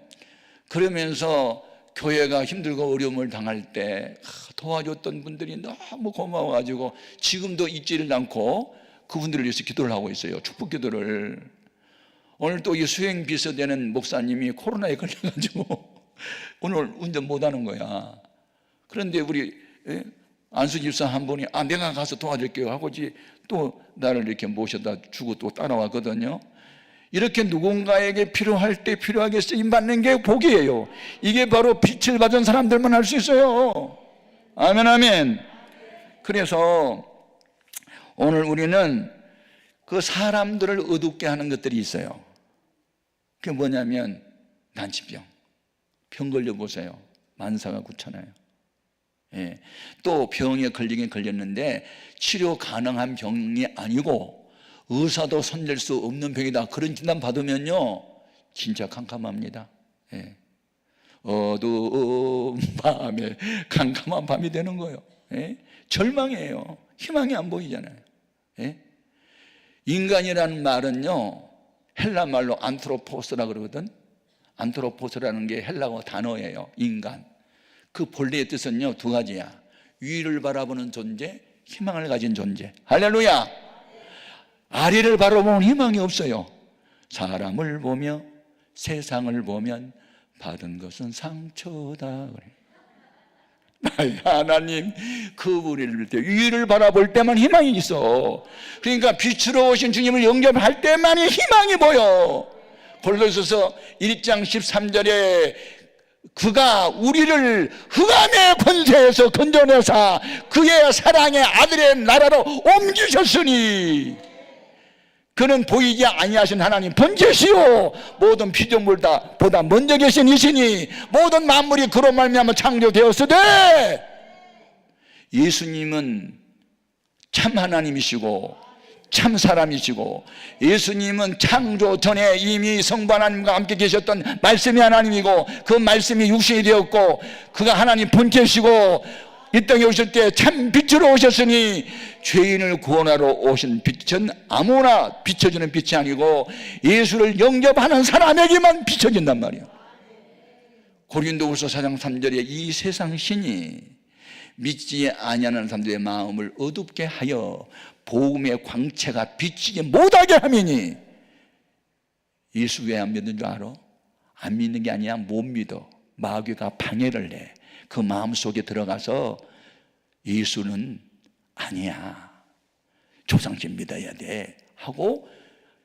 그러면서 교회가 힘들고 어려움을 당할 때 도와줬던 분들이 너무 고마워가지고 지금도 잊지를 않고 그분들을 위해서 기도를 하고 있어요. 축복 기도를. 오늘 또 이 수행 비서되는 목사님이 코로나에 걸려가지고 오늘 운전 못하는 거야. 그런데 우리 안수 집사 한 분이 내가 가서 도와줄게요 하고 또 나를 이렇게 모셔다 주고 또 따라왔거든요. 이렇게 누군가에게 필요할 때 필요하게 쓰임받는 게 복이에요. 이게 바로 빛을 받은 사람들만 할 수 있어요. 아멘, 아멘. 그래서 오늘 우리는 그 사람들을 어둡게 하는 것들이 있어요. 그게 뭐냐면 난치병. 병 걸려보세요. 만사가 굳잖아요. 또 병에 걸리긴 걸렸는데 치료 가능한 병이 아니고 의사도 손댈 수 없는 병이다, 그런 진단 받으면요 진짜 캄캄합니다. 어두운 밤에 캄캄한 밤이 되는 거예요. 절망이에요. 희망이 안 보이잖아요. 인간이라는 말은요 헬라 말로 안트로포스라 그러거든. 안트로포스라는 게 헬라어 단어예요. 인간. 그 본래의 뜻은요 두 가지야. 위를 바라보는 존재, 희망을 가진 존재. 할렐루야. 아래를 바라보면 희망이 없어요. 사람을 보며 세상을 보면 받은 것은 상처다. 하나님, 그분을 위를 바라볼 때만 희망이 있어. 그러니까 빛으로 오신 주님을 영접할 때만이 희망이 보여. 골로새서 1장 13절에 그가 우리를 흑암의 권세에서 건져내사 그의 사랑의 아들의 나라로 옮기셨으니 그는 보이지 아니하신 하나님 번제시오 모든 피조물보다 먼저 계신 이시니 모든 만물이 그로 말미암아 창조되었으되 예수님은 참 하나님이시고 참 사람이시고 예수님은 창조 전에 이미 성부 하나님과 함께 계셨던 말씀이 하나님이고 그 말씀이 육신이 되었고 그가 하나님 본체시고 이 땅에 오실 때 참 빛으로 오셨으니 죄인을 구원하러 오신 빛은 아무나 비춰주는 빛이 아니고 예수를 영접하는 사람에게만 비춰진단 말이야. 고린도후서 4장 3절에 이 세상 신이 믿지 아니하는 사람들의 마음을 어둡게 하여 복음의 광채가 비치지 못하게 하미니 예수 왜 안 믿는 줄 알아? 안 믿는 게 아니야. 못 믿어. 마귀가 방해를 해. 그 마음속에 들어가서 예수는 아니야, 조상신 믿어야 돼 하고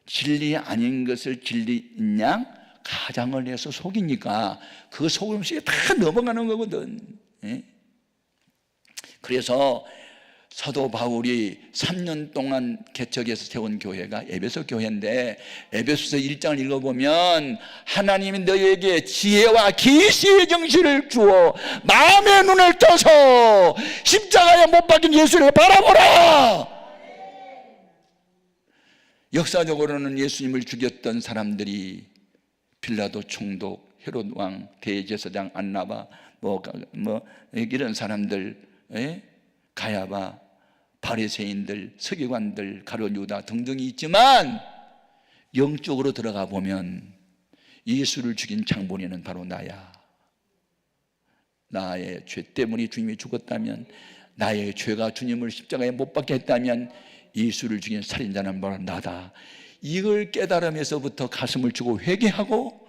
진리 아닌 것을 진리인 양 가장을 해서 속이니까 그 속음 속에 다 넘어가는 거거든. 그래서 사도 바울이 3년 동안 개척해서 세운 교회가 에베소 교회인데 에베소서 1장을 읽어보면 하나님이 너희에게 지혜와 계시의 정신을 주어 마음의 눈을 떠서 십자가에 못 박힌 예수를 바라보라. 역사적으로는 예수님을 죽였던 사람들이 빌라도 총독, 헤롯 왕, 대제사장 안나바 이런 사람들, 가야바, 바리새인들, 서기관들, 가룟 유다 등등이 있지만 영적으로 들어가 보면 예수를 죽인 장본인은 바로 나야. 나의 죄 때문에 주님이 죽었다면, 나의 죄가 주님을 십자가에 못 박게 했다면 예수를 죽인 살인자는 바로 나다. 이걸 깨달으면서부터 가슴을 주고 회개하고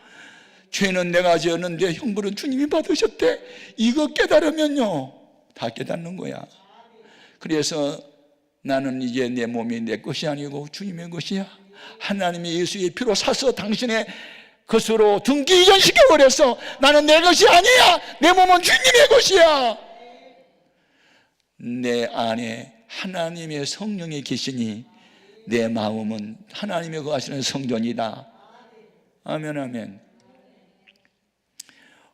죄는 내가 지었는데 형벌은 주님이 받으셨대. 이거 깨달으면요 다 깨닫는 거야. 그래서 나는 이제 내 몸이 내 것이 아니고 주님의 것이야. 하나님이 예수의 피로 사서 당신의 것으로 등기 이전시켜버렸어. 나는 내 것이 아니야. 내 몸은 주님의 것이야. 내 안에 하나님의 성령이 계시니 내 마음은 하나님의 거하시는 성전이다. 아멘, 아멘.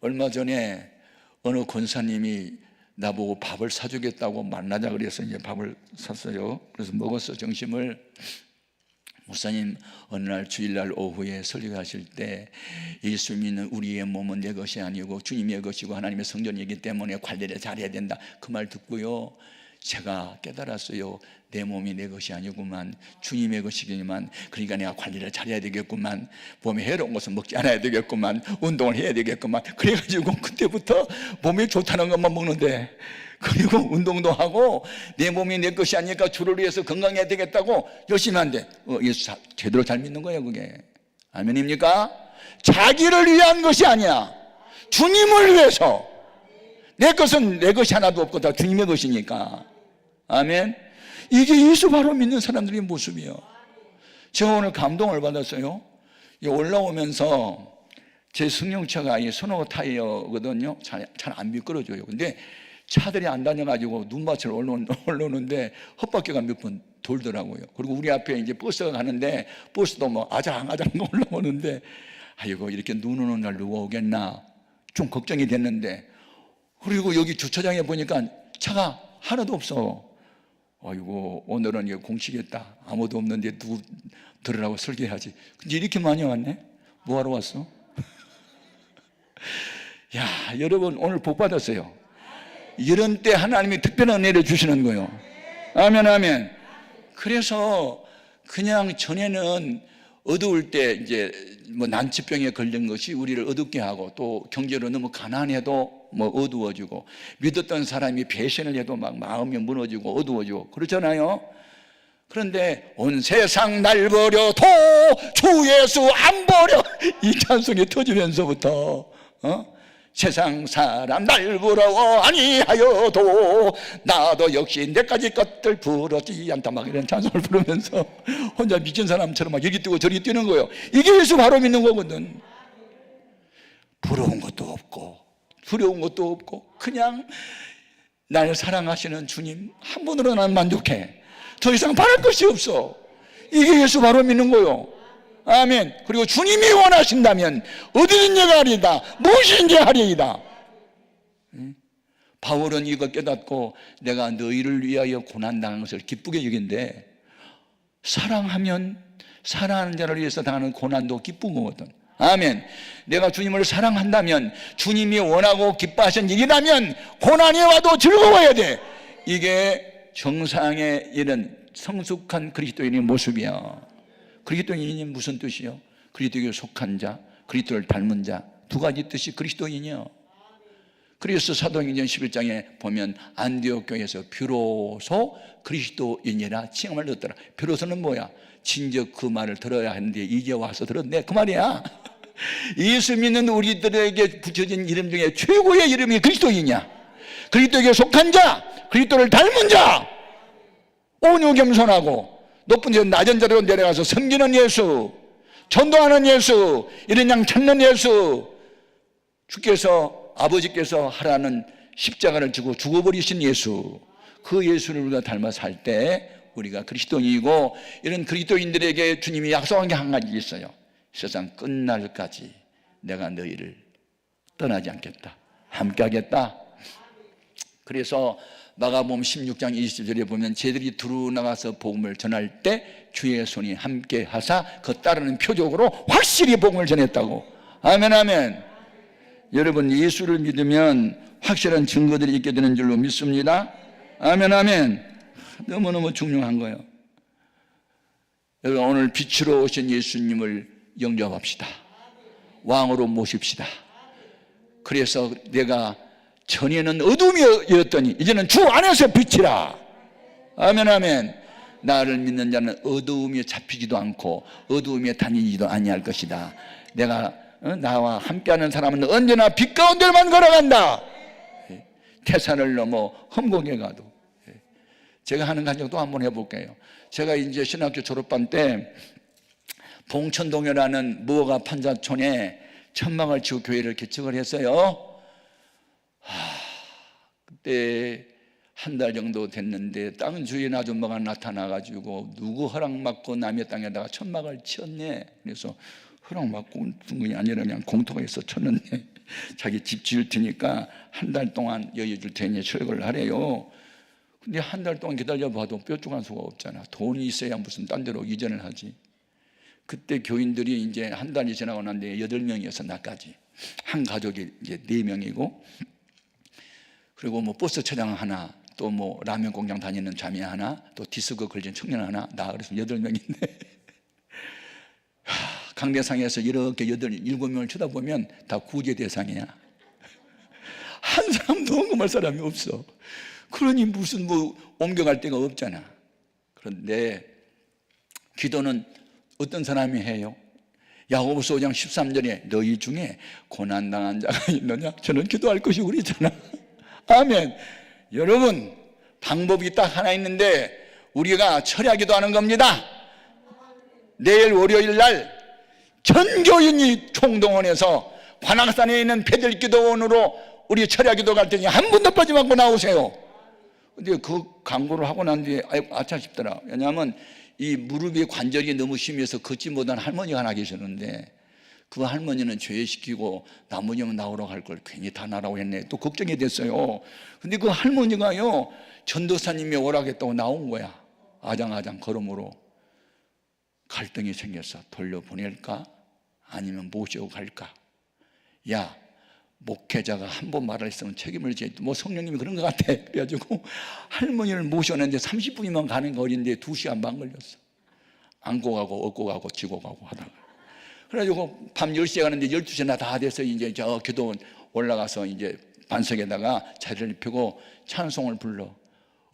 얼마 전에 어느 권사님이 나보고 밥을 사주겠다고 만나자 그래서 이제 밥을 샀어요. 그래서 먹었어, 점심을. 목사님, 어느 날 주일날 오후에 설교하실 때 예수 믿는 우리의 몸은 내 것이 아니고 주님의 것이고 하나님의 성전이기 때문에 관리를 잘해야 된다. 그 말 듣고요 제가 깨달았어요. 내 몸이 내 것이 아니구만, 주님의 것이기만. 그러니까 내가 관리를 잘해야 되겠구만. 몸에 해로운 것은 먹지 않아야 되겠구만. 운동을 해야 되겠구만. 그래가지고 그때부터 몸이 좋다는 것만 먹는데, 그리고 운동도 하고 내 몸이 내 것이 아니니까 주를 위해서 건강해야 되겠다고 열심히 한대. 예수 제대로 잘 믿는 거예요 그게. 아멘입니까? 자기를 위한 것이 아니야, 주님을 위해서. 내 것은 내 것이 하나도 없고 다 주님의 것이니까. 아멘. 이게 예수 바로 믿는 사람들의 모습이에요. 제가 오늘 감동을 받았어요. 올라오면서 제 승용차가 소노 타이어거든요. 잘 안 미끄러져요. 근데 차들이 안 다녀가지고 눈밭을 올라오는데 헛바퀴가 몇 번 돌더라고요. 그리고 우리 앞에 이제 버스가 가는데 버스도 뭐 아장아장 올라오는데 아이고 이렇게 눈 오는 날 누가 오겠나 좀 걱정이 됐는데, 그리고 여기 주차장에 보니까 차가 하나도 없어. 아이고 오늘은 이거 공치겠다. 아무도 없는데 누구 들으라고 설계하지. 근데 이렇게 많이 왔네. 뭐하러 왔어? 야, 여러분 오늘 복 받았어요. 이런 때 하나님이 특별한 은혜를 주시는 거예요. 아멘, 아멘. 그래서 그냥 전에는 어두울 때 이제 뭐 난치병에 걸린 것이 우리를 어둡게 하고, 또 경제로 너무 가난해도 뭐 어두워지고, 믿었던 사람이 배신을 해도 막 마음이 무너지고 어두워지고 그렇잖아요. 그런데 온 세상 날 버려도 주 예수 안 버려, 이 찬송이 터지면서부터 세상 사람 날 부러워 아니하여도 나도 역시 내까지 것들 부러지 않다, 막 이런 찬송을 부르면서 혼자 미친 사람처럼 막 여기 뛰고 저리 뛰는 거예요. 이게 예수 바로 믿는 거거든. 부러운 것도 없고 두려운 것도 없고 그냥 날 사랑하시는 주님 한 분으로 난 만족해. 더 이상 바랄 것이 없어. 이게 예수 바로 믿는 거요. 아멘. 그리고 주님이 원하신다면 어디든지 가리이다, 무엇인지 하리이다. 바울은 이거 깨닫고 내가 너희를 위하여 고난당한 것을 기쁘게 여긴데, 사랑하면 사랑하는 자를 위해서 당하는 고난도 기쁜 거거든. 아멘. 내가 주님을 사랑한다면, 주님이 원하고 기뻐하신 일이라면 고난이 와도 즐거워야 돼. 이게 정상의 이런 성숙한 그리스도인의 모습이야. 그리스도인이 무슨 뜻이요? 그리스도에 속한 자, 그리스도를 닮은 자, 두 가지 뜻이 그리스도인이요. 그래서 사도행전 11장에 보면 안디옥 교회에서 비로소 그리스도인이라 칭함을 얻더라. 비로소는 뭐야? 진즉 그 말을 들어야 하는데 이제 와서 들었네, 그 말이야. 예수 믿는 우리들에게 붙여진 이름 중에 최고의 이름이 그리스도인이야. 그리스도에게 속한 자, 그리스도를 닮은 자, 온유 겸손하고 높은 데 낮은 자리로 내려가서 섬기는 예수, 전도하는 예수, 이런 양 찾는 예수, 주께서 아버지께서 하라는 십자가를 지고 죽어버리신 예수, 그 예수를 우리가 닮아 살 때 우리가 그리스도인이고, 이런 그리스도인들에게 주님이 약속한 게 한 가지 있어요. 세상 끝날까지 내가 너희를 떠나지 않겠다, 함께 하겠다. 그래서 마가복음 16장 20절에 보면 쟤들이 두루 나가서 복음을 전할 때 주의 손이 함께 하사 그 따르는 표적으로 확실히 복음을 전했다고. 아멘, 아멘. 여러분, 예수를 믿으면 확실한 증거들이 있게 되는 줄로 믿습니다. 아멘, 아멘. 너무너무 중요한 거예요. 여러분, 오늘 빛으로 오신 예수님을 영접합시다. 왕으로 모십시다. 그래서 내가 전에는 어둠이었더니 이제는 주 안에서 빛이라. 아멘, 아멘. 나를 믿는 자는 어두움에 잡히지도 않고 어두움에 다니지도 아니할 것이다. 내가 나와 함께하는 사람은 언제나 빛 가운데만 걸어간다. 태산을 넘어 험곡에 가도. 제가 하는 간증도 한번 해볼게요. 제가 이제 신학교 졸업반 때 봉천동이라는 무허가 판자촌에 천막을 치고 교회를 개척을 했어요. 그때 한 달 정도 됐는데 땅 주인 아줌마가 나타나가지고 누구 허락받고 남의 땅에다가 천막을 치었네. 그래서 허락받고 둔 게 아니라 그냥 공터에서 쳤는데 자기 집 지을 테니까 한 달 동안 여유 줄 테니 철거를 하래요. 근데 한 달 동안 기다려봐도 뾰족한 수가 없잖아. 돈이 있어야 무슨 딴 데로 이전을 하지. 그때 교인들이 이제 한 달이 지나고 난데 8명이어서 나까지 한 가족이 이제 4명이고, 그리고 뭐 버스 차량 하나, 또 뭐 라면 공장 다니는 자매 하나, 또 디스크 걸린 청년 하나, 나 그래서 8명인데 강대상에서 이렇게 7명을 쳐다보면 다 구제 대상이야. 한 사람도 언급할 사람이 없어. 그러니 무슨 뭐 옮겨갈 데가 없잖아. 그런데 기도는 어떤 사람이 해요? 야고보서 5장 13절에 너희 중에 고난당한 자가 있느냐? 저는 기도할 것이 그랬잖아. 아멘. 여러분, 방법이 딱 하나 있는데 우리가 철야기도 하는 겁니다. 내일 월요일 날 전교인이 총동원해서 관악산에 있는 배들기도원으로 우리 철야기도 갈 테니 한 분도 빠지지 말고 나오세요. 근데 그 광고를 하고 난 뒤에 아차 싶더라. 왜냐하면 이 무릎의 관절이 너무 심해서 걷지 못한 할머니가 하나 계셨는데, 그 할머니는 죄시키고 나머지는 나오라고 할 걸 괜히 다 나라고 했네. 또 걱정이 됐어요. 근데 그 할머니가요, 전도사님이 오라겠다고 나온 거야. 아장아장 걸음으로. 갈등이 생겼어. 돌려보낼까? 아니면 모시고 갈까? 야, 목회자가 한 번 말했으면 책임을 져야 돼. 뭐 성령님이 그런 것 같아. 그래가지고 할머니를 모셔놨는데 30분이면 가는 거리인데 2시간 반 걸렸어. 안고 가고 업고 가고 지고 가고 하다가. 그래가지고 밤 10시에 가는데 12시나 다 돼서 이제 저 기도원 올라가서 이제 반석에다가 자리를 펴고 찬송을 불러.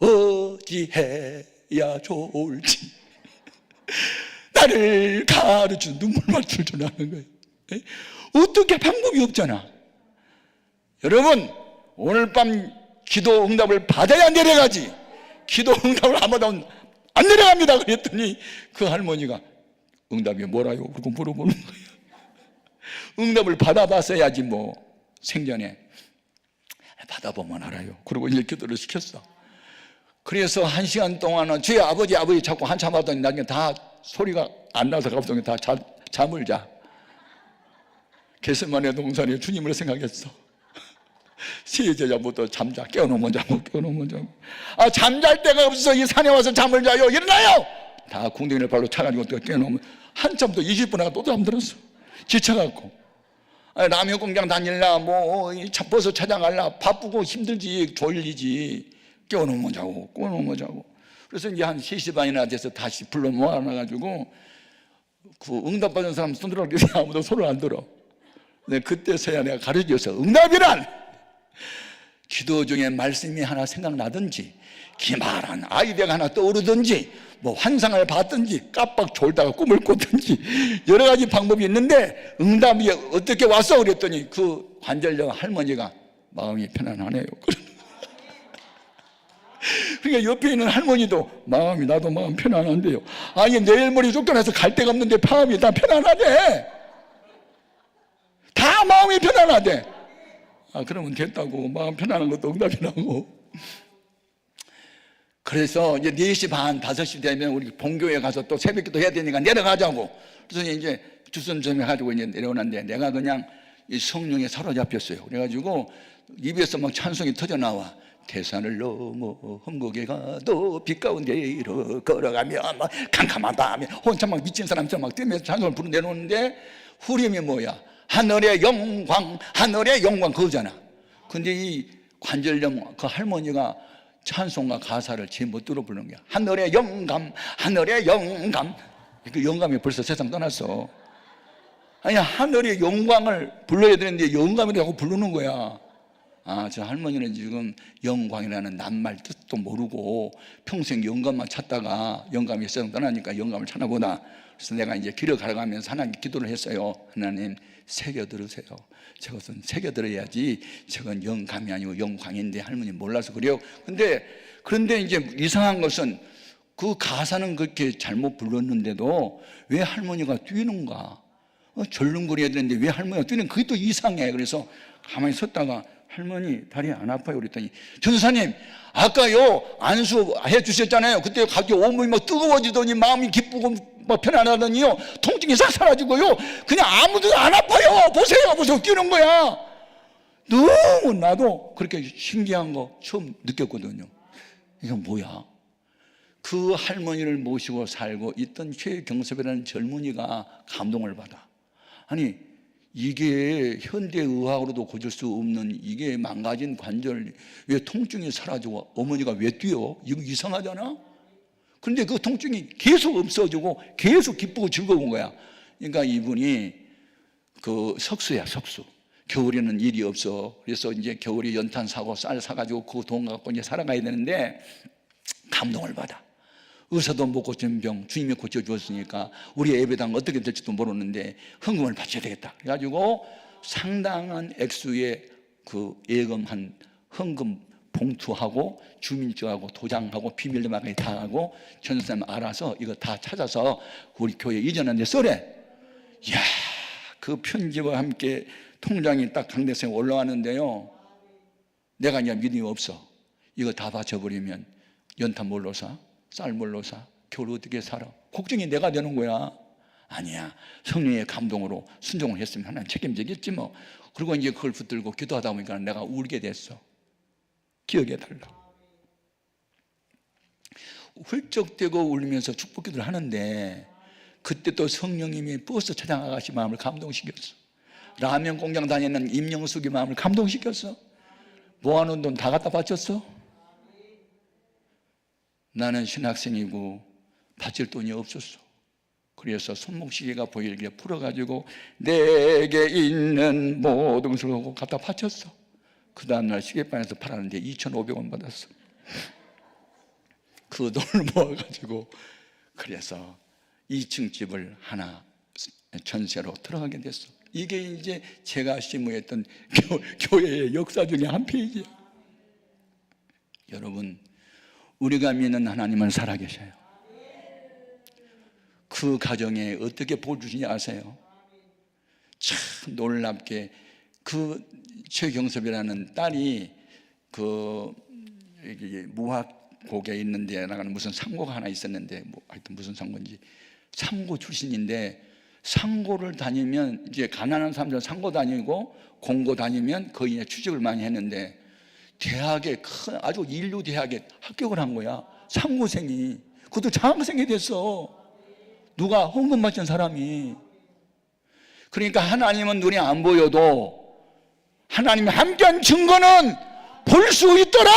어찌해야 좋을지 나를 가르쳐 눈물만 줄줄 나는 거예요. 어떻게 방법이 없잖아. 여러분, 오늘 밤 기도 응답을 받아야 내려가지, 기도 응답을 안 받으면 안 내려갑니다. 그랬더니 그 할머니가 응답이 뭐라요? 그러고 물어보는 거예요. 응답을 받아봤어야지 뭐, 생전에. 받아보면 알아요. 그리고 이제 기도를 시켰어. 그래서 1시간 동안은 주여 아버지 자꾸 한참 하더니 나중에 다 소리가 안 나서 갑자기 다 잠을 자. 겟세마네 동산에 주님을 생각했어. 세제자부터 잠자. 깨어놓으면 자고 깨어놓으면 자고. 아, 잠잘 데가 없어. 이 산에 와서 잠을 자요. 일어나요. 다 궁뎅이를 발로 차가지고 깨어놓으면 한참 더 20분 하고 또 잠들었어. 지쳐갖고. 라면 공장 다닐라, 뭐 버섯 찾아갈라, 바쁘고 힘들지, 졸리지. 깨어놓으면 자고 깨어놓으면 자고. 그래서 이제 한 3시 반이나 돼서 다시 불러 모아놔가지고 그 응답받은 사람 손 들어 그랬더니 아무도 손을 안 들어. 근데 그때서야 내가 가르쳐줘서, 응답이란 기도 중에 말씀이 하나 생각나든지, 기발한 아이디어가 하나 떠오르든지, 뭐 환상을 봤든지, 깜빡 졸다가 꿈을 꿨든지 여러 가지 방법이 있는데, 응답이 어떻게 왔어? 그랬더니 그 관절염 할머니가 마음이 편안하네요. 그러니까 옆에 있는 할머니도 나도 마음 편안한데요. 아니, 내일 모레 쫓겨나서 갈 데가 없는데 마음이 다 편안하대. 다 마음이 편안하대. 아, 그러면 됐다고. 마음 편안한 것도 응답이라고. 그래서 이제 4시 반, 5시 되면 우리 본교에 가서 또 새벽기도 해야 되니까 내려가자고. 그래서 이제 주선 좀 해가지고 이제 내려오는데, 내가 그냥 이 성령에 사로잡혔어요. 그래가지고 입에서 막 찬송이 터져 나와. 태산을 넘어 험곡에 가도 빛 가운데로 걸어가며 막 캄캄한 밤에 혼자 막 미친 사람처럼 막 뛰면서 찬송을 부르 내놓는데, 후렴이 뭐야? 하늘의 영광, 하늘의 영광, 그거잖아. 근데 이 관절염 그 할머니가 찬송과 가사를 제일 못 들어 부르는 거야. 하늘의 영감, 하늘의 영감. 그 영감이 벌써 세상 떠났어. 아니, 하늘의 영광을 불러야 되는데 영감이라고 부르는 거야. 아, 저 할머니는 지금 영광이라는 낱말 뜻도 모르고 평생 영감만 찾다가 영감이 세상 떠나니까 영감을 찾아보다. 그래서 내가 이제 길을 걸어가면서 하나님께 기도를 했어요. 하나님, 새겨 들으세요. 저것은 새겨 들어야지, 저건 영감이 아니고 영광인데 할머니 몰라서 그래요. 그런데 이제 이상한 것은 그 가사는 그렇게 잘못 불렀는데도 왜 할머니가 뛰는가? 절름거려야 되는데 왜 할머니가 뛰는, 그게 또 이상해. 그래서 가만히 섰다가, 할머니 다리 안 아파요? 그랬더니, 전사님 아까요 안수해 주셨잖아요. 그때 갑자기 온몸이 막 뜨거워지더니 마음이 기쁘고 막 편안하더니요 통증이 싹 사라지고요 그냥 아무도 안 아파요. 보세요 뛰는 거야. 너무 나도 그렇게 신기한 거 처음 느꼈거든요. 이건 뭐야? 그 할머니를 모시고 살고 있던 최경섭이라는 젊은이가 감동을 받아. 아니, 이게 현대의학으로도 고칠 수 없는 이게 망가진 관절, 왜 통증이 사라지고 어머니가 왜 뛰어? 이거 이상하잖아? 그런데 그 통증이 계속 없어지고 계속 기쁘고 즐거운 거야. 그러니까 이분이 그 석수야, 석수. 겨울에는 일이 없어. 그래서 이제 겨울에 연탄 사고 쌀 사가지고 그 돈 갖고 이제 살아가야 되는데 감동을 받아. 의사도 못 고치는 병 주님이 고쳐주었으니까 우리 예배당 어떻게 될지도 모르는데 헌금을 바쳐야 되겠다. 그래가지고 상당한 액수의 그 예금한 헌금 봉투하고 주민증하고 도장하고 비밀번호까지 다 하고 전사님 알아서 이거 다 찾아서 우리 교회 이전하는데 써래. 이야, 그 편지와 함께 통장이 딱 강대성에 올라왔는데요, 내가 이제 믿음이 없어. 이거 다 바쳐버리면 연탄 뭘로 사? 쌀 뭘로 사? 겨울 어떻게 살아? 걱정이 내가 되는 거야. 아니야, 성령의 감동으로 순종을 했으면 하나님 책임지겠지 뭐. 그리고 이제 그걸 붙들고 기도하다 보니까 내가 울게 됐어. 기억해달라. 훌쩍대고 울면서 축복기도를 하는데 그때 또 성령님이 버스 차장 아가씨 마음을 감동시켰어. 라면 공장 다니는 임영숙이 마음을 감동시켰어. 모아놓은 돈 다 갖다 바쳤어. 나는 신학생이고 바칠 돈이 없었어. 그래서 손목시계가 보이길래 풀어가지고 내게 있는 모든 것을 갖다 바쳤어. 그 다음날 시계방에서 팔았는데 2,500원 받았어. 그 돈을 모아가지고 그래서 2층 집을 하나 전세로 들어가게 됐어. 이게 이제 제가 심무했던 교회의 역사 중에 한 페이지야. 여러분, 우리가 믿는 하나님은 살아계셔요. 그 가정에 어떻게 복 주시냐 아세요? 참 놀랍게 그 최경섭이라는 딸이 그 무학고개에 있는데 나가는 무슨 상고가 하나 있었는데 뭐 하여튼 무슨 상고인지 상고 출신인데, 상고를 다니면 이제 가난한 사람들은 상고 다니고 공고 다니면 거의 취직을 많이 했는데, 대학에 큰 아주 인류 대학에 합격을 한 거야. 상고생이. 그것도 장학생이 됐어. 누가? 헌금 받은 사람이. 그러니까 하나님은 눈에 안 보여도 하나님이 함께한 증거는 볼 수 있더라.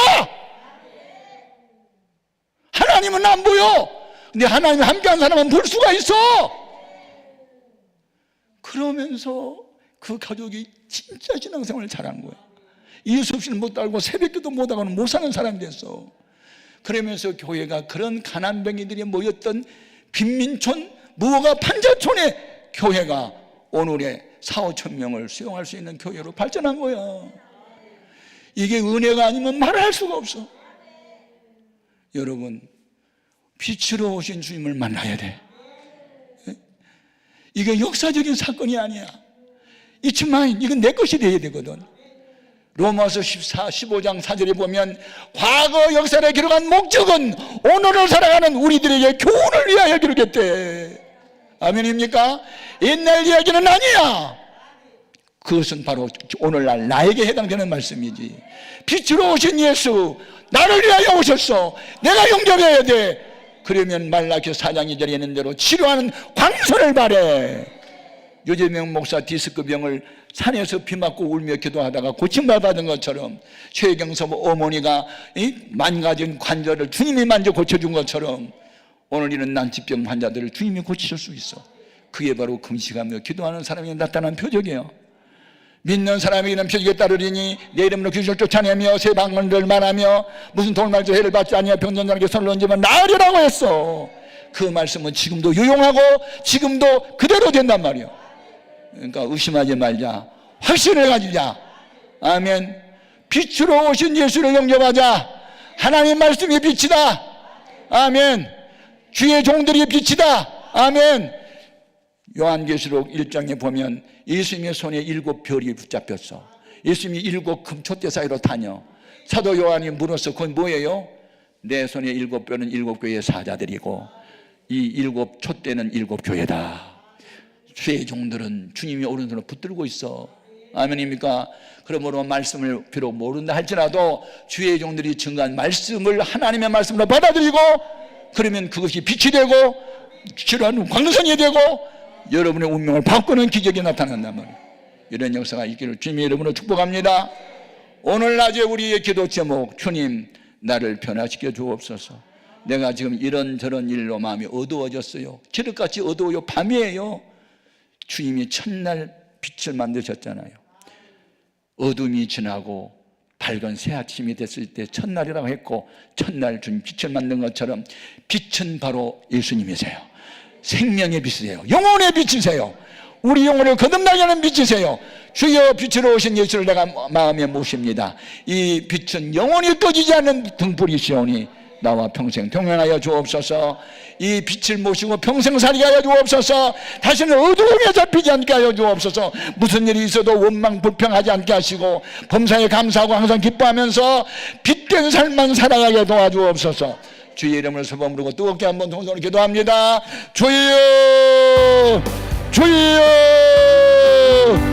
하나님은 안 보여. 근데 하나님이 함께한 사람은 볼 수가 있어. 그러면서 그 가족이 진짜 신앙생활을 잘한 거야. 예수 없이는 못 살고 새벽기도 못하고는 못 사는 사람이 됐어. 그러면서 교회가 그런 가난뱅이들이 모였던 빈민촌 무허가 판자촌의 교회가 오늘의 4,5천 명을 수용할 수 있는 교회로 발전한 거야. 이게 은혜가 아니면 말할 수가 없어. 여러분, 빛으로 오신 주님을 만나야 돼. 이게 역사적인 사건이 아니야. It's mine. 이건 내 것이 돼야 되거든. 로마서 15장 4절에 보면 과거 역사를 기록한 목적은 오늘을 살아가는 우리들에게 교훈을 위하여 기록했대. 아멘입니까? 옛날 이야기는 아니야. 그것은 바로 오늘날 나에게 해당되는 말씀이지. 빛으로 오신 예수, 나를 위하여 오셨어. 내가 영접해야 돼. 그러면 말라기 4장 2절에 있는 대로 치료하는 광선을 바래. 유재명 목사 디스크 병을 산에서 비 맞고 울며 기도하다가 고침받은 것처럼, 최경섭 어머니가 망가진 관절을 주님이 만져 고쳐준 것처럼 오늘 이런 난치병 환자들을 주님이 고치실 수 있어. 그게 바로 금식하며 기도하는 사람이 나타난 표적이에요. 믿는 사람에게는 표적에 따르리니 내 이름으로 귀신을 쫓아내며 새 방언을 말하며 무슨 돌말도 해를 받지 아니하 병전자에게 손을 얹으면 나으리라고 했어. 그 말씀은 지금도 유용하고 지금도 그대로 된단 말이에요. 그러니까 의심하지 말자. 확신을 가지자. 아멘. 빛으로 오신 예수를 영접하자. 하나님 말씀이 빛이다. 아멘. 주의 종들이 빛이다. 아멘. 요한계시록 1장에 보면 예수님의 손에 7별이 붙잡혔어. 예수님이 7 금촛대 사이로 다녀. 사도 요한이 물었어. 그건 뭐예요? 내 손에 7별은 7교회의 사자들이고 이 7 촛대는 7교회다. 주의 종들은 주님이 오른손으로 붙들고 있어. 아멘입니까? 그러므로 말씀을 비록 모른다 할지라도 주의 종들이 증거한 말씀을 하나님의 말씀으로 받아들이고, 그러면 그것이 빛이 되고 치료하는 광선이 되고 여러분의 운명을 바꾸는 기적이 나타난단 말이에요. 이런 역사가 있기를 주님의 이름으로 축복합니다. 오늘 낮에 우리의 기도 제목, 주님 나를 변화시켜 주옵소서. 내가 지금 이런저런 일로 마음이 어두워졌어요. 칠흑같이 어두워요. 밤이에요. 주님이 첫날 빛을 만드셨잖아요. 어둠이 지나고 밝은 새 아침이 됐을 때 첫날이라고 했고, 첫날 주님 빛을 만든 것처럼 빛은 바로 예수님이세요. 생명의 빛이세요. 영혼의 빛이세요. 우리 영혼을 거듭나게 하는 빛이세요. 주여 빛으로 오신 예수를 내가 마음에 모십니다. 이 빛은 영원히 꺼지지 않는 등불이시오니 나와 평생 동행하여 주옵소서. 이 빛을 모시고 평생 살게 하여 주옵소서. 다시는 어두움에 잡히지 않게 하여 주옵소서. 무슨 일이 있어도 원망 불평하지 않게 하시고 범사에 감사하고 항상 기뻐하면서 빛된 삶만 살아가게 도와주옵소서. 주의 이름을 서번 부르고 뜨겁게 한번 동성으로 기도합니다. 주여, 주여.